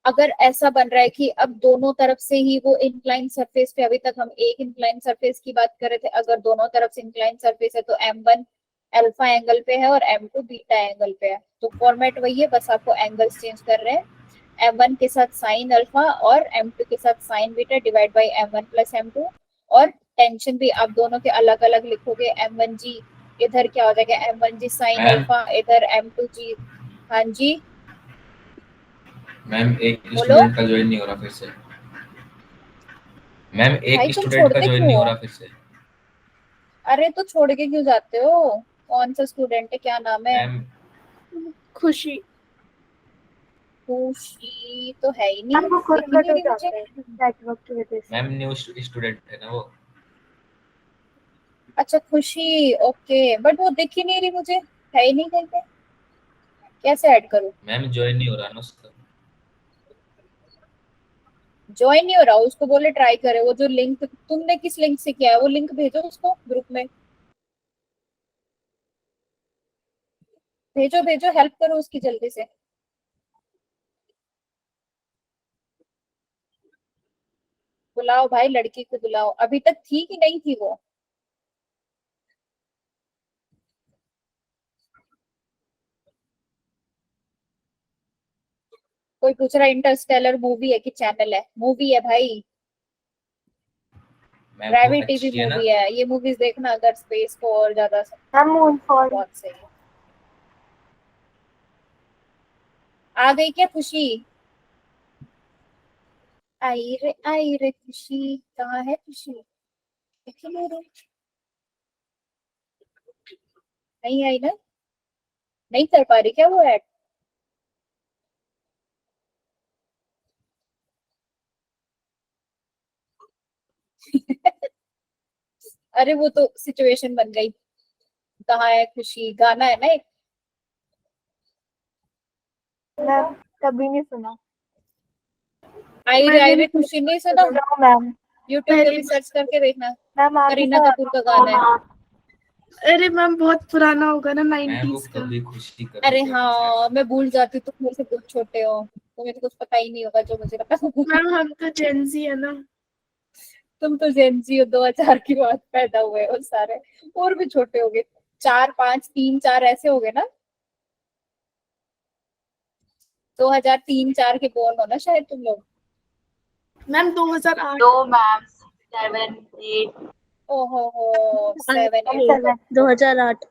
अगर ऐसा बन रहा है कि अब दोनों तरफ से ही वो इंक्लाइन सरफेस पे, अभी तक हम एक इंक्लाइन सरफेस की बात कर रहे थे, अगर दोनों तरफ से इंक्लाइन सरफेस है तो M1 अल्फा एंगल पे है और M2 बीटा एंगल पे है, तो फॉर्मेट वही है, बस आपको एंगल्स चेंज कर रहे हैं। M1 के साथ साइन अल्फा और M2 के साथ sign beta divide by M1 plus M2, और टेंशन भी आप दोनों के अलग अलग लिखोगे। M1G इधर क्या हो जाएगा, M1G साइन अल्फा, इधर M2G। हाँ जी मैम, एक बोलो। स्टूडेंट का ज्वाइन नहीं हो रहा फिर से। मैम, भाई एक तुम स्टूडेंट का छोड़ते ज्वाइन क्यों नहीं हो हो? रहा फिर से। अरे तो छोड़ के क्यों जाते हो? कौन सा स्टूडेंट है, क्या नाम है? मैम, खुशी। खुशी तो है ही नहीं, मैम वो खुद दिख ही नहीं कट हो रही मुझे। जाता है नेटवर्क की वजह से। मैम न्यू स्टूडेंट है ना वो। अच्छा खुशी, ओके, बट वो दिख ही नहीं रही मुझे, है ही नहीं कहीं पे, कैसे ऐड करूं? मैम ज्वाइन नहीं हो रहा ना उसका। ज्वाइन नहीं हो रहा, उसको बोले ट्राई करे, वो जो लिंक तुमने किस लिंक से किया है वो लिंक भेजो उसको ग्रुप में, भेजो भेजो, हेल्प करो उसकी जल्दी से। बुलाओ भाई, लड़की को बुलाओ, अभी तक थी कि नहीं थी वो? कोई पूछ रहा इंटरस्टेलर मूवी है कि चैनल है? मूवी है भाई, मैम वो ग्रेविटी भी अच्छी है ना। मूवी है, ये मूवीज देखना अगर स्पेस को और ज्यादा मैम मूनफॉल। बहुत सही है। आ गई क्या खुशी? आई रे खुशी, कहाँ है खुशी? दिख ही नहीं रही। नहीं आई ना? नहीं कर पा रही क्या वो ऐड? अरे वो तो सिचुएशन बन गई। कहाँ है खुशी गाना है ना एक। मैम कभी नहीं सुना। आई रे खुशी नहीं सुना? No ma'am. यूट्यूब पे पहली भी सर्च करके देखना, मैम आप भी करीना तो कपूर का गाना है। अरे मैम बहुत पुराना होगा ना मैं वो 90s का। कभी खुशी कभी अरे गम हाँ, मैं भूल जाती हूँ, तुम मेरे से बहुत छोटे हो, तुम्हें तो कुछ पता ही नहीं होगा जो मुझे पता होगा। मैम हम तो जेंजी है ना। तुम तो जेनजी हो, 2000 की बाद पैदा हुए हो सारे, और भी छोटे हो गए, 4 5 3 4 ऐसे हो गए ना, 2003 4 के बोर्न हो ना शायद तुम लोग। मैम 2008। नो मैम 7 8 ओहो हो 7 8, 7। 2008।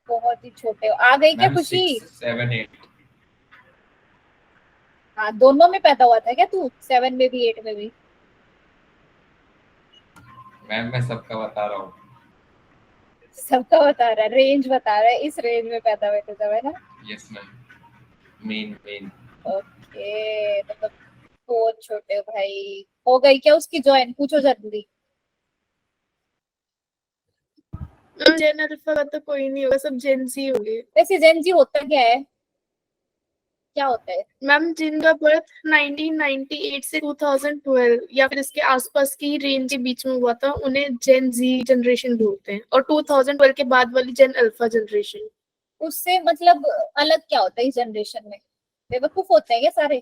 बहुत ही छोटे हो। आ गई क्या मैम खुशी? 6 7 8 हाँ, दोनों में पैदा हुआ था क्या तू, 7 में भी 8 में भी? मैम मैं सबका बता रहा हूँ। सबका बता रहा है, रेंज बता रहा है, इस रेंज में पैदा हुए थे सब, है ना? यस मैम, मेन ओके, तो बहुत छोटे हो भाई। हो गई क्या उसकी ज्वाइन, पूछो जल्दी। जेन अल्फा का तो कोई नहीं होगा, सब जेंजी होंगे। वैसे जेनजी होता क्या है, क्या होता है? मैम जिनका बर्थ 1998 से 2012 या फिर इसके आसपास की रेंज के बीच में हुआ था, उन्हें जेन जी जनरेशन बोलते हैं, और 2012 के बाद वाली जेन अल्फा जनरेशन। उससे मतलब अलग क्या होता है इस जनरेशन में? बेवकूफ होते हैं क्या सारे?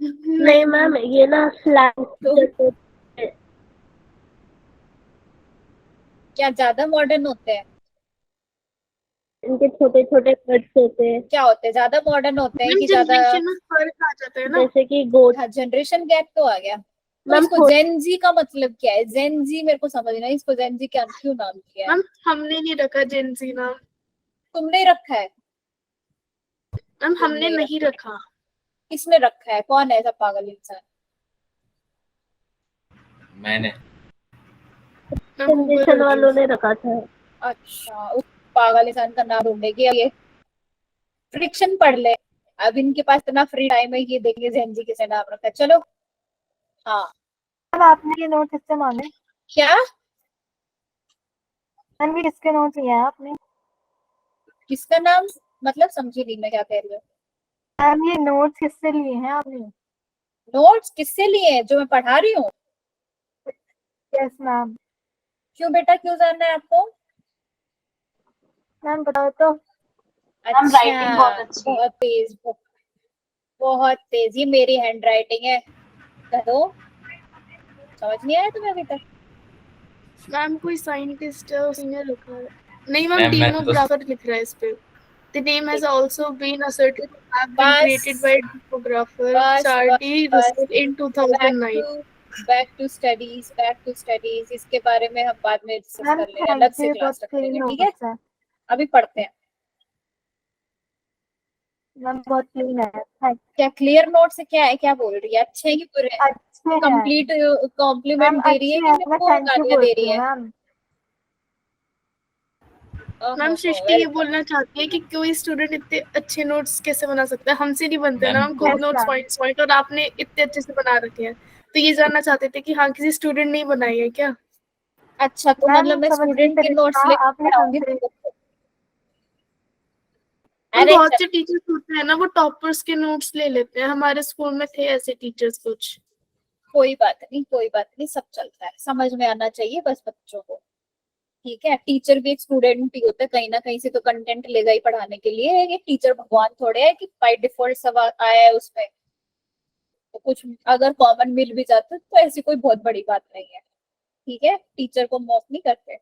नहीं मैम, ये ना स्लैंग तो क्या ज्यादा मॉडर्न होते हैं? इनके छोटे छोटे वर्ड्स होते हैं। क्या होते हैं, ज्यादा मॉडर्न होते हैं कि ज्यादा? जनरेशन में फर्क आ जाता है ना, जैसे कि गोट। हाँ, जनरेशन गैप तो आ गया। तो मैम इसको जेनजी का मतलब क्या है? जेनजी मेरे को समझ नहीं, इसको जेनजी क्या क्यों नाम किया है? मैम हमने नहीं रखा जेनजी नाम। तुमने ही रखा है? मैम हमने तुमने नहीं रखा। किसने रखा है, कौन है ऐसा पागल इंसान? मैंने। जनरेशन वालों ने रखा था। अच्छा, उस पागल इंसान का नाम ढूंढेगी अब ये। फ्रिक्शन पढ़ ले, अब इनके पास इतना फ्री टाइम है, ये देखेंगे जेनजी किसे नाम रखा है। चलो। हाँ, मैम आपने ये नोट किससे मांगे? क्या? मैम ये किसके नोट लिए हैं आपने? किसका नाम, मतलब समझी नहीं मैं क्या कह रही हूँ। मैम ये नोट्स किससे लिए हैं आपने? नोट्स किससे लिए हैं, जो मैं पढ़ा रही हूँ? Yes ma'am. क्यों बेटा, क्यों जानना है आपको? मैम बताओ तो। मैम राइटिंग बहुत अच्छा, अच्छी है। बहुत तेज, बहुत तेज, ये मेरी हैंड राइटिंग है। कहो, समझ नहीं आया तुम्हें अभी तक? मैम कोई साइंटिस्ट है उसने लिखा है। नहीं मैम, मैम मैं तो डेमोग्राफर लिख रहा है इस पे। The name has also been asserted to have been बस created by demographer बस बस Charlie बस, Russell in back 2009. To back to studies, back to studies. इसके बारे में हम बाद में डिस्कस मैम कर लेंगे, अलग थैंक से यू, बहुत क्लास रख क्लीन लेंगे, ठीक है? नोट्स है। अभी पढ़ते हैं। मैम बहुत क्लीन है, थैंक। क्या क्लियर नोट से क्या है, क्या बोल रही है, अच्छे हैं कि बुरे हैं? अच्छे हैं कंप्लीट कॉम्प्लीमेंट मैम, दे रही अच्छे है कि हैं, मेरे मैं को थैंक यू गालियां दे बोलती रही हूँ है? मैम। मैम सृष्टि ये बोलना चाहती है कि कोई स्टूडेंट इतने अच्छे नोट्स कैसे बना सकता है, हमसे नहीं बनते ना, मैम हम खुद Yes, नोट्स ma'am. पॉइंट और आपने इतने अच्छे से बना रखे हैं। तो ये जानना चाहते थे कि हाँ किसी स्टूडेंट ने बनाई है क्या। अच्छा, तो मैम मतलब मैं समझ नहीं स्टूडेंट के नोट्स तरीका लेके आपने पढ़ाऊंगी हमसे। तुमको? हम अरे बहुत चल, से टीचर्स होते हैं ना, वो टॉपर्स के नोट्स ले लेते हैं, हमारे स्कूल में थे ऐसे टीचर्स कुछ। कोई बात नहीं, कोई बात नहीं, सब चलता है, समझ में आना चाहिए बस बच्चों को, ठीक है? टीचर भी एक स्टूडेंट ही होता है, कहीं ना कहीं से तो कंटेंट लेगा ही पढ़ाने के लिए। ये टीचर भगवान थोड़े है कि बाय डिफॉल्ट सब आया है उसमें, तो कुछ अगर कॉमन मिल भी जाता है तो ऐसी कोई बहुत बड़ी बात नहीं है, ठीक है? टीचर को मॉक नहीं करते।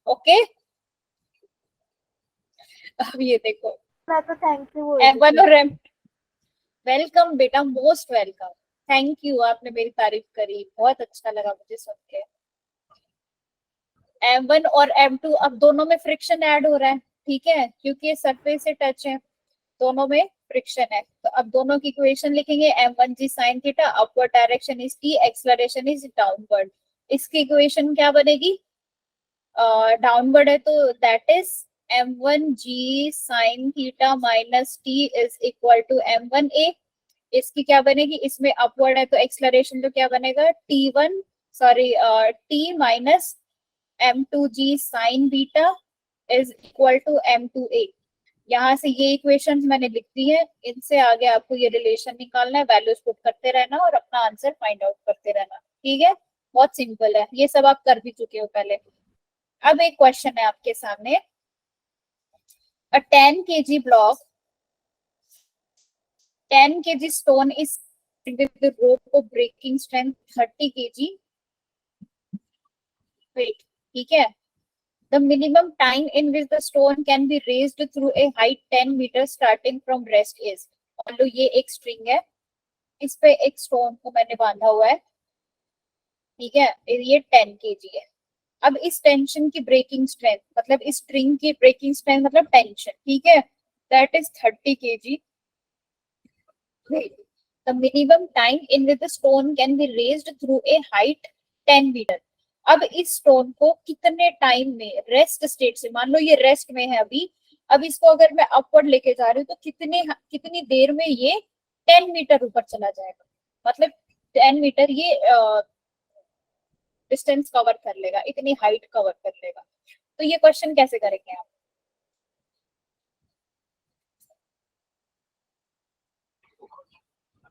ओके, अब ये देखो, मैं तो थैंक यू बोल M1 रही और थी। M, वेलकम बेटा, मोस्ट वेलकम। थैंक यू, आपने मेरी तारीफ करी, बहुत अच्छा लगा मुझे सुन के। M1 और M2 अब दोनों में फ्रिक्शन ऐड हो रहा है, ठीक है? क्योंकि ये सरफेस से टच है, दोनों में फ्रिक्शन है, तो अब दोनों की इक्वेशन लिखेंगे। m1g sin theta, upward direction is t, acceleration is downward. इसकी इक्वेशन क्या बनेगी? डाउनवर्ड है तो that is m1g sin theta minus t is equal to m1a। इसकी क्या बनेगी? इसमें अपवर्ड है तो एक्सेलरेशन तो क्या बनेगा? t1 sorry t minus m2g sin beta is equal to m2a। यहाँ से ये इक्वेशंस मैंने लिख दी है, इनसे आगे आपको ये रिलेशन निकालना है, वैल्यूज पुट करते रहना और अपना आंसर फाइंड आउट करते रहना। ठीक है, बहुत सिंपल है, ये सब आप कर भी चुके हो पहले। अब एक क्वेश्चन है आपके सामने, अ 10 kg block, 10 kg stone is with the rope of breaking strength 30 kg weight. ठीक है, the minimum time in which the stone can be raised through a height 10 meters starting from rest is. मान लो ये एक string है, इस पे एक stone को मैंने बांधा हुआ है, ठीक है, ये 10 kg है। अब इस टेंशन की ब्रेकिंग स्ट्रेंथ, मतलब इस स्ट्रिंग की ब्रेकिंग स्ट्रेंथ मतलब टेंशन, ठीक है, that is 30 kg weight. The minimum time in which the stone can be raised through a height 10 meter. अब इस स्टोन को कितने टाइम में रेस्ट स्टेट से, मान लो ये रेस्ट में है अभी, अब इसको अगर मैं अपवर्ड लेके जा रही हूँ तो कितनी देर में ये 10 मीटर ऊपर चला जाएगा, मतलब 10 मीटर ये डिस्टेंस कवर कर लेगा, इतनी हाइट कवर कर लेगा। तो ये क्वेश्चन कैसे करेंगे आप?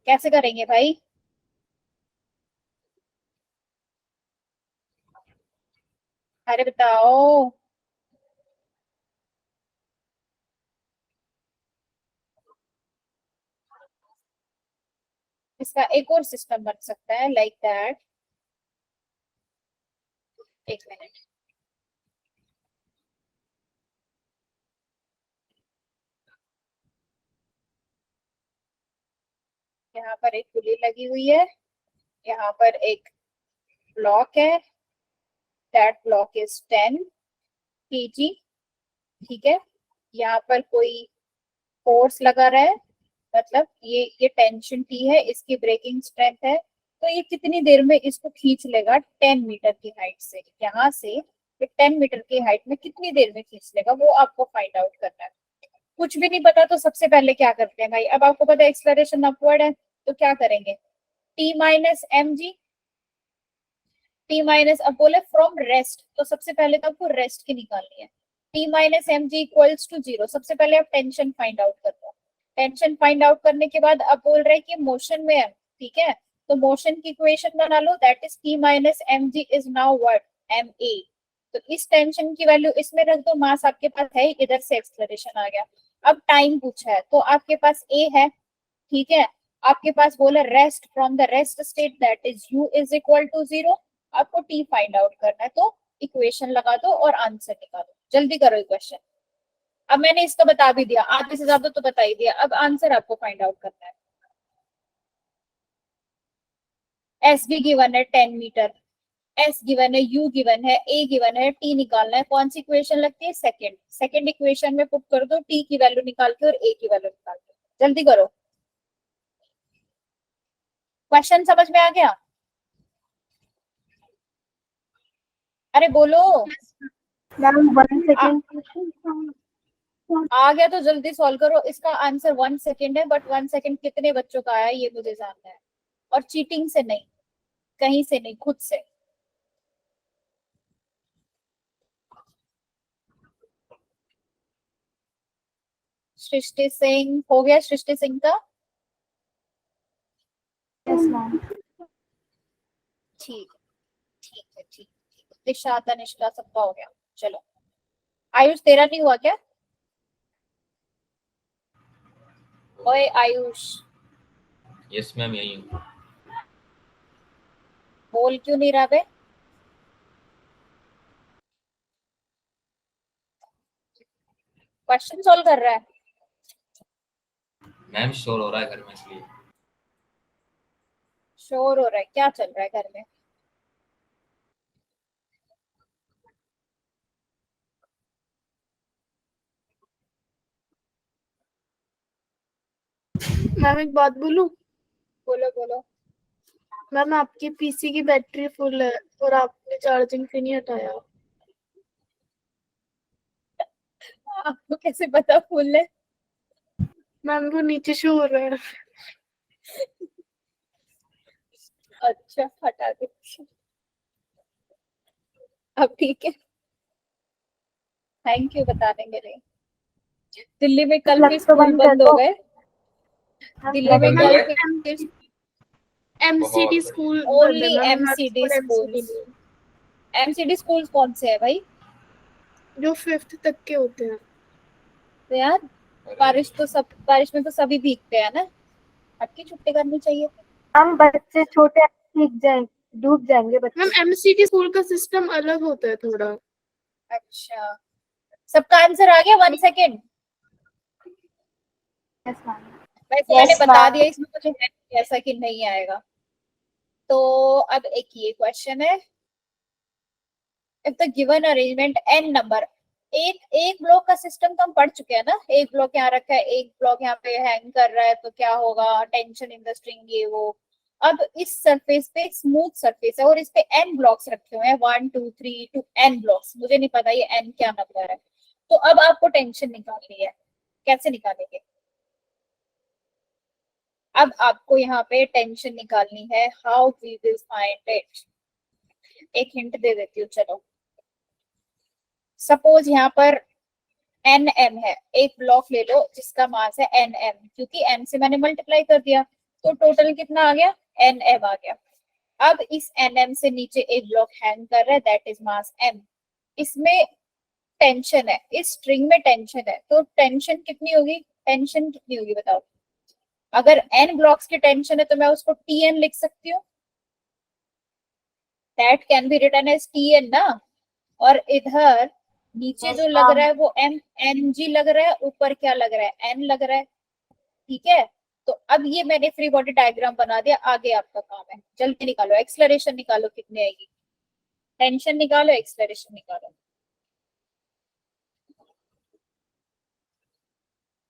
कैसे करेंगे भाई? अरे बताओ। इसका एक और सिस्टम बन सकता है लाइक दैट, एक मिनट, यहाँ पर एक पुली लगी हुई है, यहाँ पर एक ब्लॉक है, दैट ब्लॉक इज 10 kg, ठीक है, यहाँ पर कोई फोर्स लगा रहा है, मतलब ये टेंशन टी है, इसकी ब्रेकिंग स्ट्रेंथ है, तो ये कितनी देर में इसको खींच लेगा 10 मीटर की हाइट से, यहाँ से ये 10 मीटर की हाइट में कितनी देर में खींच लेगा, वो आपको फाइंड आउट करना है। कुछ भी नहीं पता तो सबसे पहले क्या करते हैं भाई, अब आपको पता है एक्सलेरेशन अपवर्ड है, तो क्या करेंगे, t minus M g, t minus, अब बोले फ्रॉम रेस्ट, तो सबसे पहले तो आपको रेस्ट की निकालनी है, t minus M g equals to 0, सबसे पहले आप टेंशन फाइंड आउट कर लो, टेंशन फाइंड आउट करने के बाद अब बोल रहे हैं कि मोशन में है, ठीक है, तो मोशन की इक्वेशन बना लो, that is T minus M G is now what, M A, तो इस टेंशन की वैल्यू इसमें रख दो, मास आपके पास है, इधर से एक्सलेरेशन आ गया। अब टाइम पूछा है तो आपके पास ए है, ठीक है, आपके पास बोला rest, from the rest state that is u is equal to 0, आपको टी फाइंड आउट करना है, तो इक्वेशन लगा दो और आंसर निकालो, जल्दी करो इक्वेशन। अब मैंने इसका बता भी दिया, आधे से ज्यादा तो बता ही दिया, अब आंसर आपको फाइंड आउट करना है। एस भी गिवन है 10 मीटर, एस गिवन है, यू गिवन है, ए गिवन है, टी निकालना है, कौन सी इक्वेशन लगती है, सेकंड, सेकंड इक्वेशन में पुट कर दो टी की वैल्यू निकाल के और ए की वैल्यू निकाल के, जल्दी करो। क्वेश्चन समझ में आ गया? अरे बोलो। मैम 1 सेकेंड आ गया तो जल्दी सॉल्व करो, इसका आंसर 1 सेकेंड है, बट 1 सेकेंड कितने बच्चों का आया ये मुझे जानना है, और चीटिंग से नहीं, कहीं से नहीं, खुद से। सृष्टि सिंह हो गया, सृष्टि सिंह का यस मैम। ठीक ठीक है, ठीक, दिशा तनिष्का सबका हो गया, चलो आयुष तेरा नहीं हुआ क्या? ओए आयुष, यस मैम, यही हूँ। बोल क्यों नहीं रहा बे? क्वेश्चन सॉल्व कर रहा है? मैम शोर हो रहा है घर में इसलिए। शोर हो रहा है, क्या चल रहा है घर में? मैम एक बात बोलूं? बोलो बोलो। मैम आपकी पीसी की बैटरी फुल है और आपने चार्जिंग से नहीं हटाया। आपको कैसे पता फुल है? मैम वो नीचे शो हो रहा है। अच्छा हटा दो, अब ठीक है, थैंक यू बताने के लिए। दिल्ली में कल लग भी तो स्कूल बंद कर बंद हो दो। गए। हम दिल्ली में बंद हो कल गए? फिर एमसीडी बहुत school only MCD schools. MCD school कौन से है भाई? जो 5th तक के होते हैं। तो यार अरे बारिश में तो सभी भीगते हैं ना, हटकी छुट्टी करनी चाहिए। हम बच्चे छोटे सीख जाएंगे, डूब जाएंगे मैम बच्चे। एमसीडी स्कूल का सिस्टम अलग होता है थोड़ा। अच्छा, सबका आंसर आ गया? 1 सेकेंड। Yes ma'am. वैसे मैंने Yes, बता ma'am. दिया, इसमें मुझे है नहीं ऐसा कि नहीं आएगा। तो अब एक ये क्वेश्चन है, if the given arrangement n number, एक ब्लॉक का सिस्टम तो हम पढ़ चुके हैं ना, एक ब्लॉक यहाँ रखा है, एक ब्लॉक यहाँ पे हैंग कर रहा है तो क्या होगा, टेंशन इन द स्ट्रिंग ये वो। अब इस सरफेस पे स्मूथ सरफेस है और इस पे एन ब्लॉक्स रखे हुए हैं, 1 2 3 टू एन ब्लॉक्स, मुझे नहीं पता ये एन क्या नंबर है। तो अब आपको टेंशन निकालनी है, कैसे निकालेंगे? अब आपको यहाँ पे टेंशन निकालनी है, how we will find it. एक हिंट दे देती हूँ, चलो सपोज यहाँ पर एन एम है, एक ब्लॉक ले लो जिसका मास है एन एम, क्योंकि एन से मैंने मल्टीप्लाई कर दिया तो टोटल कितना आ गया, एन एम आ गया। अब इस एन एम से नीचे एक ब्लॉक हैंग कर रहा है, दैट इज मास एम। इसमें टेंशन है, इस स्ट्रिंग में टेंशन है, तो टेंशन कितनी होगी, टेंशन कितनी होगी बताओ? अगर n ब्लॉक्स की टेंशन है तो मैं उसको Tn लिख सकती हूँ, that can be written as Tn ना। और इधर नीचे Yes, जो लग ma'am. रहा है वो mng लग रहा है, ऊपर क्या लग रहा है, n लग रहा है, ठीक है। तो अब ये मैंने फ्री बॉडी डायग्राम बना दिया, आगे आपका काम है, जल्दी निकालो एक्सलरेशन निकालो, कितनी आएगी, टेंशन निकालो, एक्सलरेशन निकालो।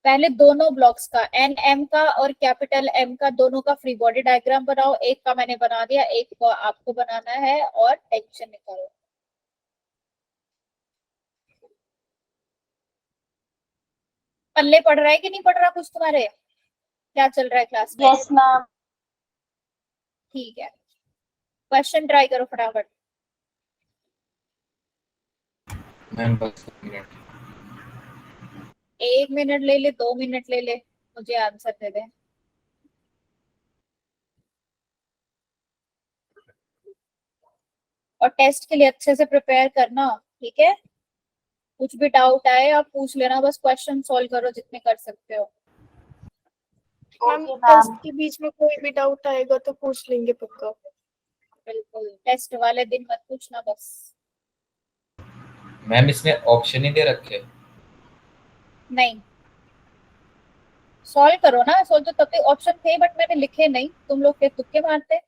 पहले दोनों ब्लॉक्स का, एन एम का और कैपिटल एम का, दोनों का फ्री बॉडी डायग्राम बनाओ। एक का मैंने बना दिया, एक को आपको बनाना है, और टेंशन निकालो। पल्ले पढ़ रहा है कि नहीं पढ़ रहा कुछ तुम्हारे, क्या चल रहा है क्लास में? Yes, ma'am. ठीक है, क्वेश्चन ट्राई करो फटाफट। मैम बस 1 मिनट। 1 मिनट ले ले, 2 मिनट ले ले, मुझे आंसर दे दे। और टेस्ट के लिए अच्छे से प्रिपेयर करना, ठीक है। कुछ भी डाउट आए आप पूछ लेना, बस क्वेश्चन सॉल्व करो जितने कर सकते हो। Ma'am Okay, test ma'am. के बीच में कोई भी डाउट आएगा तो पूछ लेंगे पक्का। बिल्कुल, टेस्ट वाले दिन मत पूछना बस। मैम इसमें ऑप्शन ही दे रखे। नहीं, सॉल्व करो ना, सॉल्व तो तब तक ऑप्शन थे बट मैंने लिखे नहीं, तुम लोग फिर तुक्के मारते।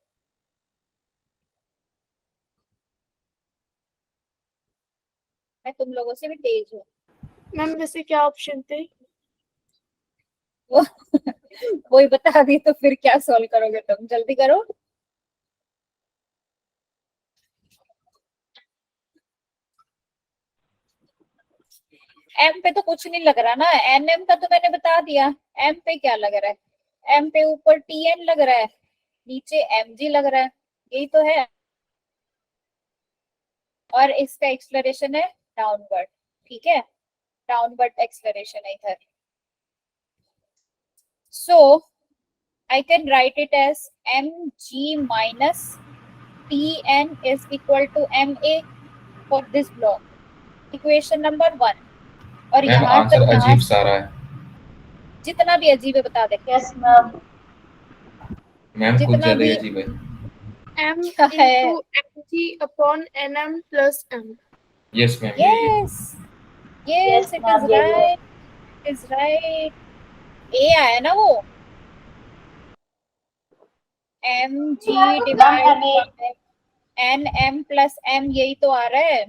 मैं तुम लोगों से भी तेज हूँ। मैम वैसे क्या ऑप्शन थे? वो वही बता दी तो फिर क्या सॉल्व करोगे तुम, जल्दी करो। एम पे तो कुछ नहीं लग रहा ना, एन एम का तो मैंने बता दिया। एम पे क्या लग रहा है, एम पे ऊपर टी एन लग रहा है, नीचे एम जी लग रहा है, यही तो है। और इसका एक्सलरेशन है डाउनवर्ड, ठीक है, डाउनवर्ड एक्सलरेशन है इधर। So I can write it as M ji minus T N is equal to M A for this block, equation number 1। और मैम यहाँ आंसर तक, यहाँ अजीब सारा है। जितना भी अजीब है बता दे, Yes, ma'am. मैम कुछ जितना ज्यादा ही भी अजीब है। m क्या है। into mg upon nm plus m। Yes ma'am यही है। Yes yes, Yes, it ma'am. Is Yeah, yeah. Right, it is right. ए आया ना वो, M G Ma'am, divide MA. By N M plus M, यही तो आ रहा है।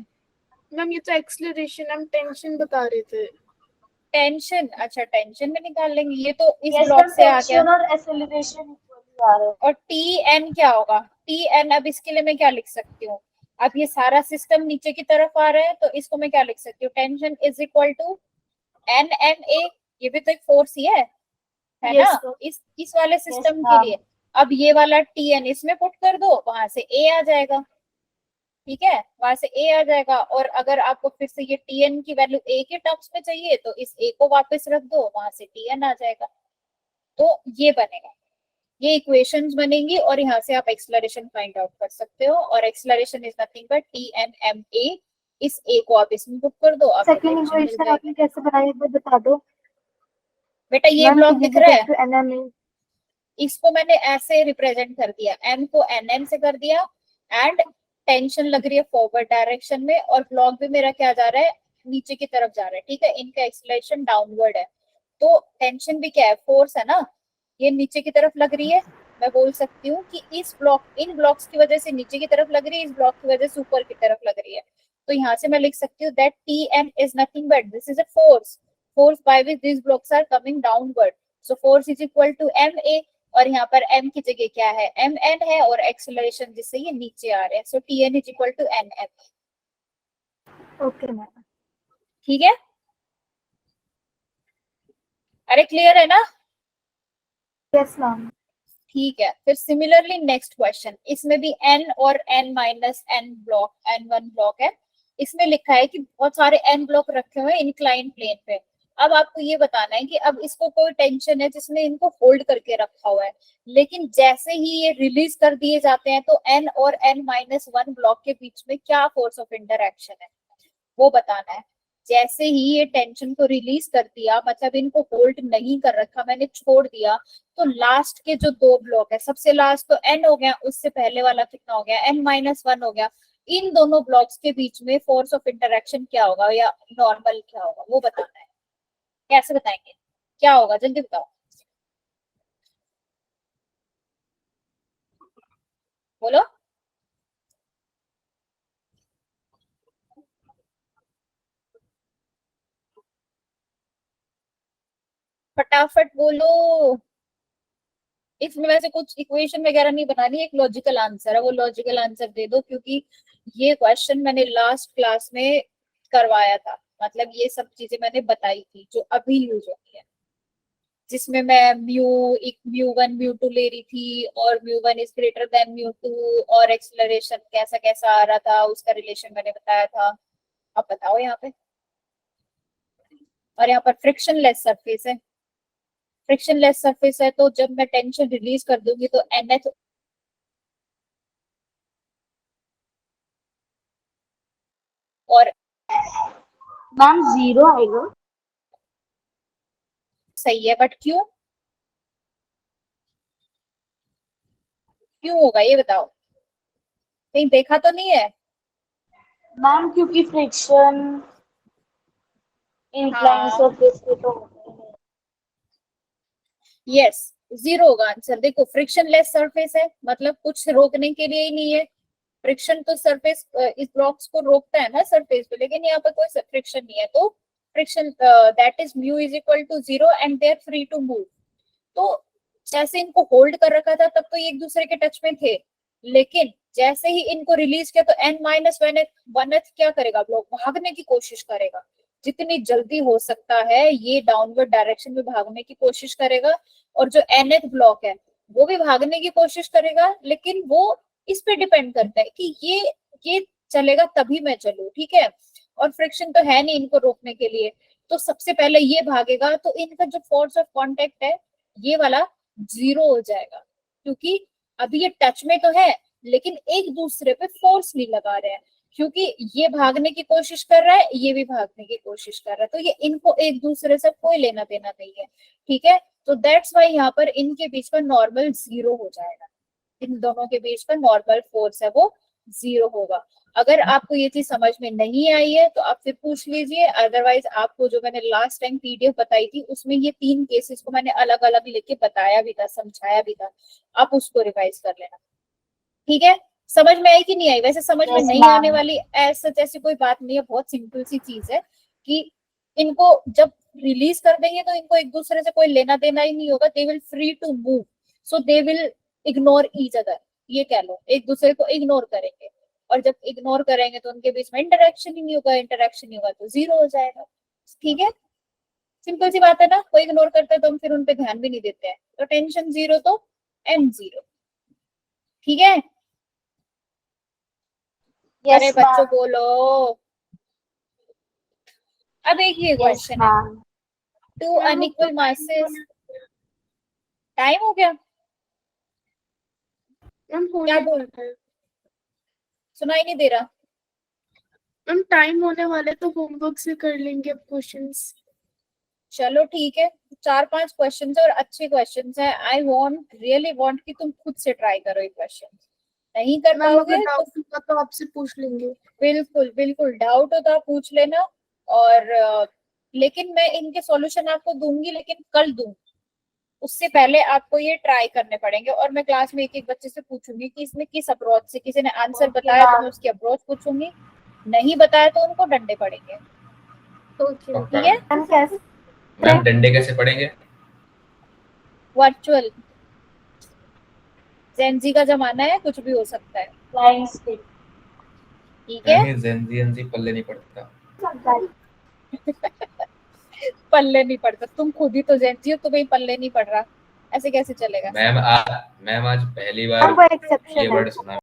मैम ये तो एक्सलरेशन, हम टेंशन बता रहे थे। टेंशन, अच्छा टेंशन में निकाल लेंगे, ये तो इस Yes, ब्लॉक ma'am. से आ गया। Tension और acceleration equally आ रहे हैं. और टी एन क्या होगा, टी एन, अब इसके लिए मैं क्या लिख सकती हूँ, अब ये सारा सिस्टम नीचे की तरफ आ रहा है तो इसको मैं क्या लिख सकती हूँ, tension is equal to N m a, ये भी तो एक फोर्स ही है Yes, ना, ma'am. इस वाले Yes, सिस्टम के ma'am. लिए। अब ये वाला टी एन इसमें पुट कर दो, वहां से ए आ जाएगा, ठीक है, वहां से ए आ जाएगा, और अगर आपको फिर से ये टीएन की वैल्यू ए के टर्म्स में चाहिए तो इस ए को वापस रख दो, वहां से टीएन आ जाएगा। तो ये बनेगा, ये इक्वेशंस बनेंगी, और यहाँ से आप एक्सेलरेशन फाइंड आउट कर सकते हो, और acceleration is nothing but t n m a. इस ए को आप इसमें पुट कर दो, आपको सेकंड टेंशन मिल इक्वेशन जाएगी। आपने कैसे बनाई वो बता दो बेटा ये मैम। ब्लॉक दिख रहा है, NMA इसको मैंने ऐसे रिप्रेजेंट कर दिया, एम को एन से कर दिया, एंड टेंशन लग रही है फॉरवर्ड डायरेक्शन में, और ब्लॉक भी मेरा क्या जा रहा है, नीचे की तरफ जा रहा है। ठीक है, इनका एक्सेलरेशन डाउनवर्ड है, तो टेंशन भी क्या है, फोर्स है ना, ये नीचे की तरफ लग रही है। मैं बोल सकती हूँ कि इस ब्लॉक, इन ब्लॉक्स की वजह से नीचे की तरफ लग रही है, इस ब्लॉक की वजह से ऊपर की तरफ लग रही है। तो यहाँ से मैं लिख सकती हूँ that t m is nothing but this is a force by which this blocks are coming downward. So force is equal to M a, और यहाँ पर m की जगह क्या है, एम एन है, और एक्सेलरेशन जिससे ये नीचे आ रहे हैं, so T N is equal to N M. Okay ma'am. ठीक है, अरे क्लियर है ना? Yes ma'am. ठीक है, फिर सिमिलरली नेक्स्ट क्वेश्चन, इसमें भी n और n minus n block, n1 block है। इसमें लिखा है कि बहुत सारे n ब्लॉक रखे हुए हैं इंक्लाइन प्लेन पे। अब आपको ये बताना है कि अब इसको कोई टेंशन है जिसमें इनको होल्ड करके रखा हुआ है, लेकिन जैसे ही ये रिलीज कर दिए जाते हैं तो n और n माइनस 1 ब्लॉक के बीच में क्या फोर्स ऑफ इंटरएक्शन है वो बताना है। जैसे ही ये टेंशन को रिलीज कर दिया, मतलब इनको होल्ड नहीं कर रखा, मैंने छोड़ दिया, तो लास्ट के जो दो ब्लॉक है, सबसे लास्ट तो n हो गया, उससे पहले वाला कितना हो गया, n माइनस 1 हो गया। इन दोनों ब्लॉक्स के बीच में फोर्स ऑफ इंटरएक्शन क्या होगा, या नॉर्मल क्या होगा वो बताना है। कैसे बताएंगे, क्या होगा, जल्दी बताओ, बोलो। फटाफट बोलो। इसमें वैसे कुछ इक्वेशन वगैरह नहीं बनानी, एक लॉजिकल आंसर है, वो लॉजिकल आंसर दे दो, क्योंकि ये क्वेश्चन मैंने लास्ट क्लास में करवाया था, मतलब ये सब चीजें मैंने बताई थी जो अभी यूज होती है, जिसमें मैं म्यू1 म्यू2 ले रही थी, और म्यू1 इज ग्रेटर देन म्यू2, और एक्सेलरेशन कैसा कैसा आ रहा था उसका रिलेशन मैंने बताया था। अब बताओ यहाँ पे, और यहाँ पर फ्रिक्शनलेस सरफेस है, फ्रिक्शनलेस सरफेस है, तो जब मैं टेंशन रिलीज कर दूंगी तो NH और मैम 0 आएगा। सही है, बट क्यों, क्यों होगा ये बताओ, कहीं देखा तो नहीं है? मैम क्योंकि फ्रिक्शन इंक्लाइन हाँ, सरफेस पे तो होता है। यस, 0 होगा आंसर। देखो फ्रिक्शनलेस सरफेस है, मतलब कुछ रोकने के लिए ही नहीं है। फ्रिक्शन तो सरफेस इस ब्लॉक्स को रोकता है ना सरफेस पे, लेकिन यहाँ पर कोई फ्रिक्शन नहीं है, तो friction that is mu is equal to 0 and they are free to move. तो जैसे इनको होल्ड कर रखा था तब तो ये एक दूसरे के टच में थे, लेकिन जैसे ही इनको रिलीज किया तो n माइनस वन क्या करेगा, ब्लॉक भागने की कोशिश करेगा, जितनी जल्दी हो सकता है ये डाउनवर्ड डायरेक्शन में भागने की कोशिश करेगा, और जो nth ब्लॉक है वो भी भागने की कोशिश करेगा, लेकिन वो इस पे डिपेंड करता है कि ये चलेगा तभी मैं चलूं, ठीक है, और फ्रिक्शन तो है नहीं इनको रोकने के लिए, तो सबसे पहले ये भागेगा, तो इनका जो फोर्स ऑफ कांटेक्ट है ये वाला 0 हो जाएगा, क्योंकि अभी ये टच में तो है लेकिन एक दूसरे पे फोर्स नहीं लगा रहे हैं, क्योंकि ये भागने की कोशिश कर रहा है, ये भी भागने की कोशिश कर रहा है, तो ये इनको एक दूसरे से कोई लेना देना नहीं है, ठीक है। तो दैट्स वाई यहाँ पर इनके बीच का नॉर्मल 0 हो जाएगा, इन दोनों के बीच का नॉर्मल फोर्स है वो 0 होगा। अगर आपको ये चीज समझ में नहीं आई है तो आप फिर पूछ लीजिए, अदरवाइज आपको जो मैंने लास्ट टाइम पीडीएफ बताई थी उसमें ये 3 केसेस को मैंने अलग अलग लेके बताया भी था, समझाया भी था, आप उसको रिवाइज कर लेना, ठीक है। समझ में आई कि नहीं आई? वैसे समझ में Yes, नहीं ma'am. आने वाली ऐसा जैसी कोई बात नहीं है, बहुत सिंपल सी चीज है कि इनको जब रिलीज कर देंगे तो इनको एक दूसरे से कोई लेना देना ही नहीं होगा, they will free to move, so they will ignore each other, ये कह लो एक दूसरे को इग्नोर करेंगे, और जब इग्नोर करेंगे तो उनके बीच में इंटरेक्शन ही नहीं होगा, इंटरेक्शन नहीं होगा तो 0 हो जाएगा, ठीक है। सिंपल सी बात है ना, कोई इग्नोर करता है तो हम फिर उन पे ध्यान भी नहीं देते हैं, तो टेंशन 0 तो n 0, ठीक है। अरे यस बच्चों मैम। बोलो। अब एक ये यस क्वेश्चन है, ma'am. Two unequal masses. Time हो गया, मैम क्या होने बोल, वाला है। सुनाई नहीं दे रहा। मैम टाइम होने वाले तो होमवर्क से कर लेंगे अब क्वेश्चंस। चलो ठीक है, 4-5 क्वेश्चंस और अच्छे क्वेश्चंस हैं। आई वांट, रियली वांट कि तुम खुद से ट्राई करो ये क्वेश्चन। नहीं कर मैम अगर पाओगे तो डाउट होगा तो आपसे पूछ लेंगे। बिल्कुल बिल्कुल, डाउट हो तो आप पूछ लेना। और लेकिन मैं इनके सॉल्यूशन आपको दूंगी, लेकिन कल दूंगी। उससे पहले आपको ये ट्राई करने पड़ेंगे, और मैं क्लास में एक एक बच्चे से पूछूंगी कि इसमें किस अप्रोच से, किसी ने आंसर ओके बताया तो मैं मैम। उसकी अप्रोच पूछूंगी, नहीं बताया तो उनको डंडे पड़ेंगे। ओके पक्का ठीक है, मैम कैसे? मैम डंडे कैसे पड़ेंगे? वर्चुअल, जेनजी का जमाना है, कुछ भी हो सकता है। Flying stick. ठीक है। मैम ये जेनजी पल्ले नहीं पड़ता। पल्ले नहीं पड़ता, तुम खुद ही तो जेनजी हो, तुम्हें पल्ले नहीं पड़ रहा, ऐसे कैसे चलेगा। मैम मैम आज पहली मैम बार वो ये एक्सेप्शन है। वर्ड सुना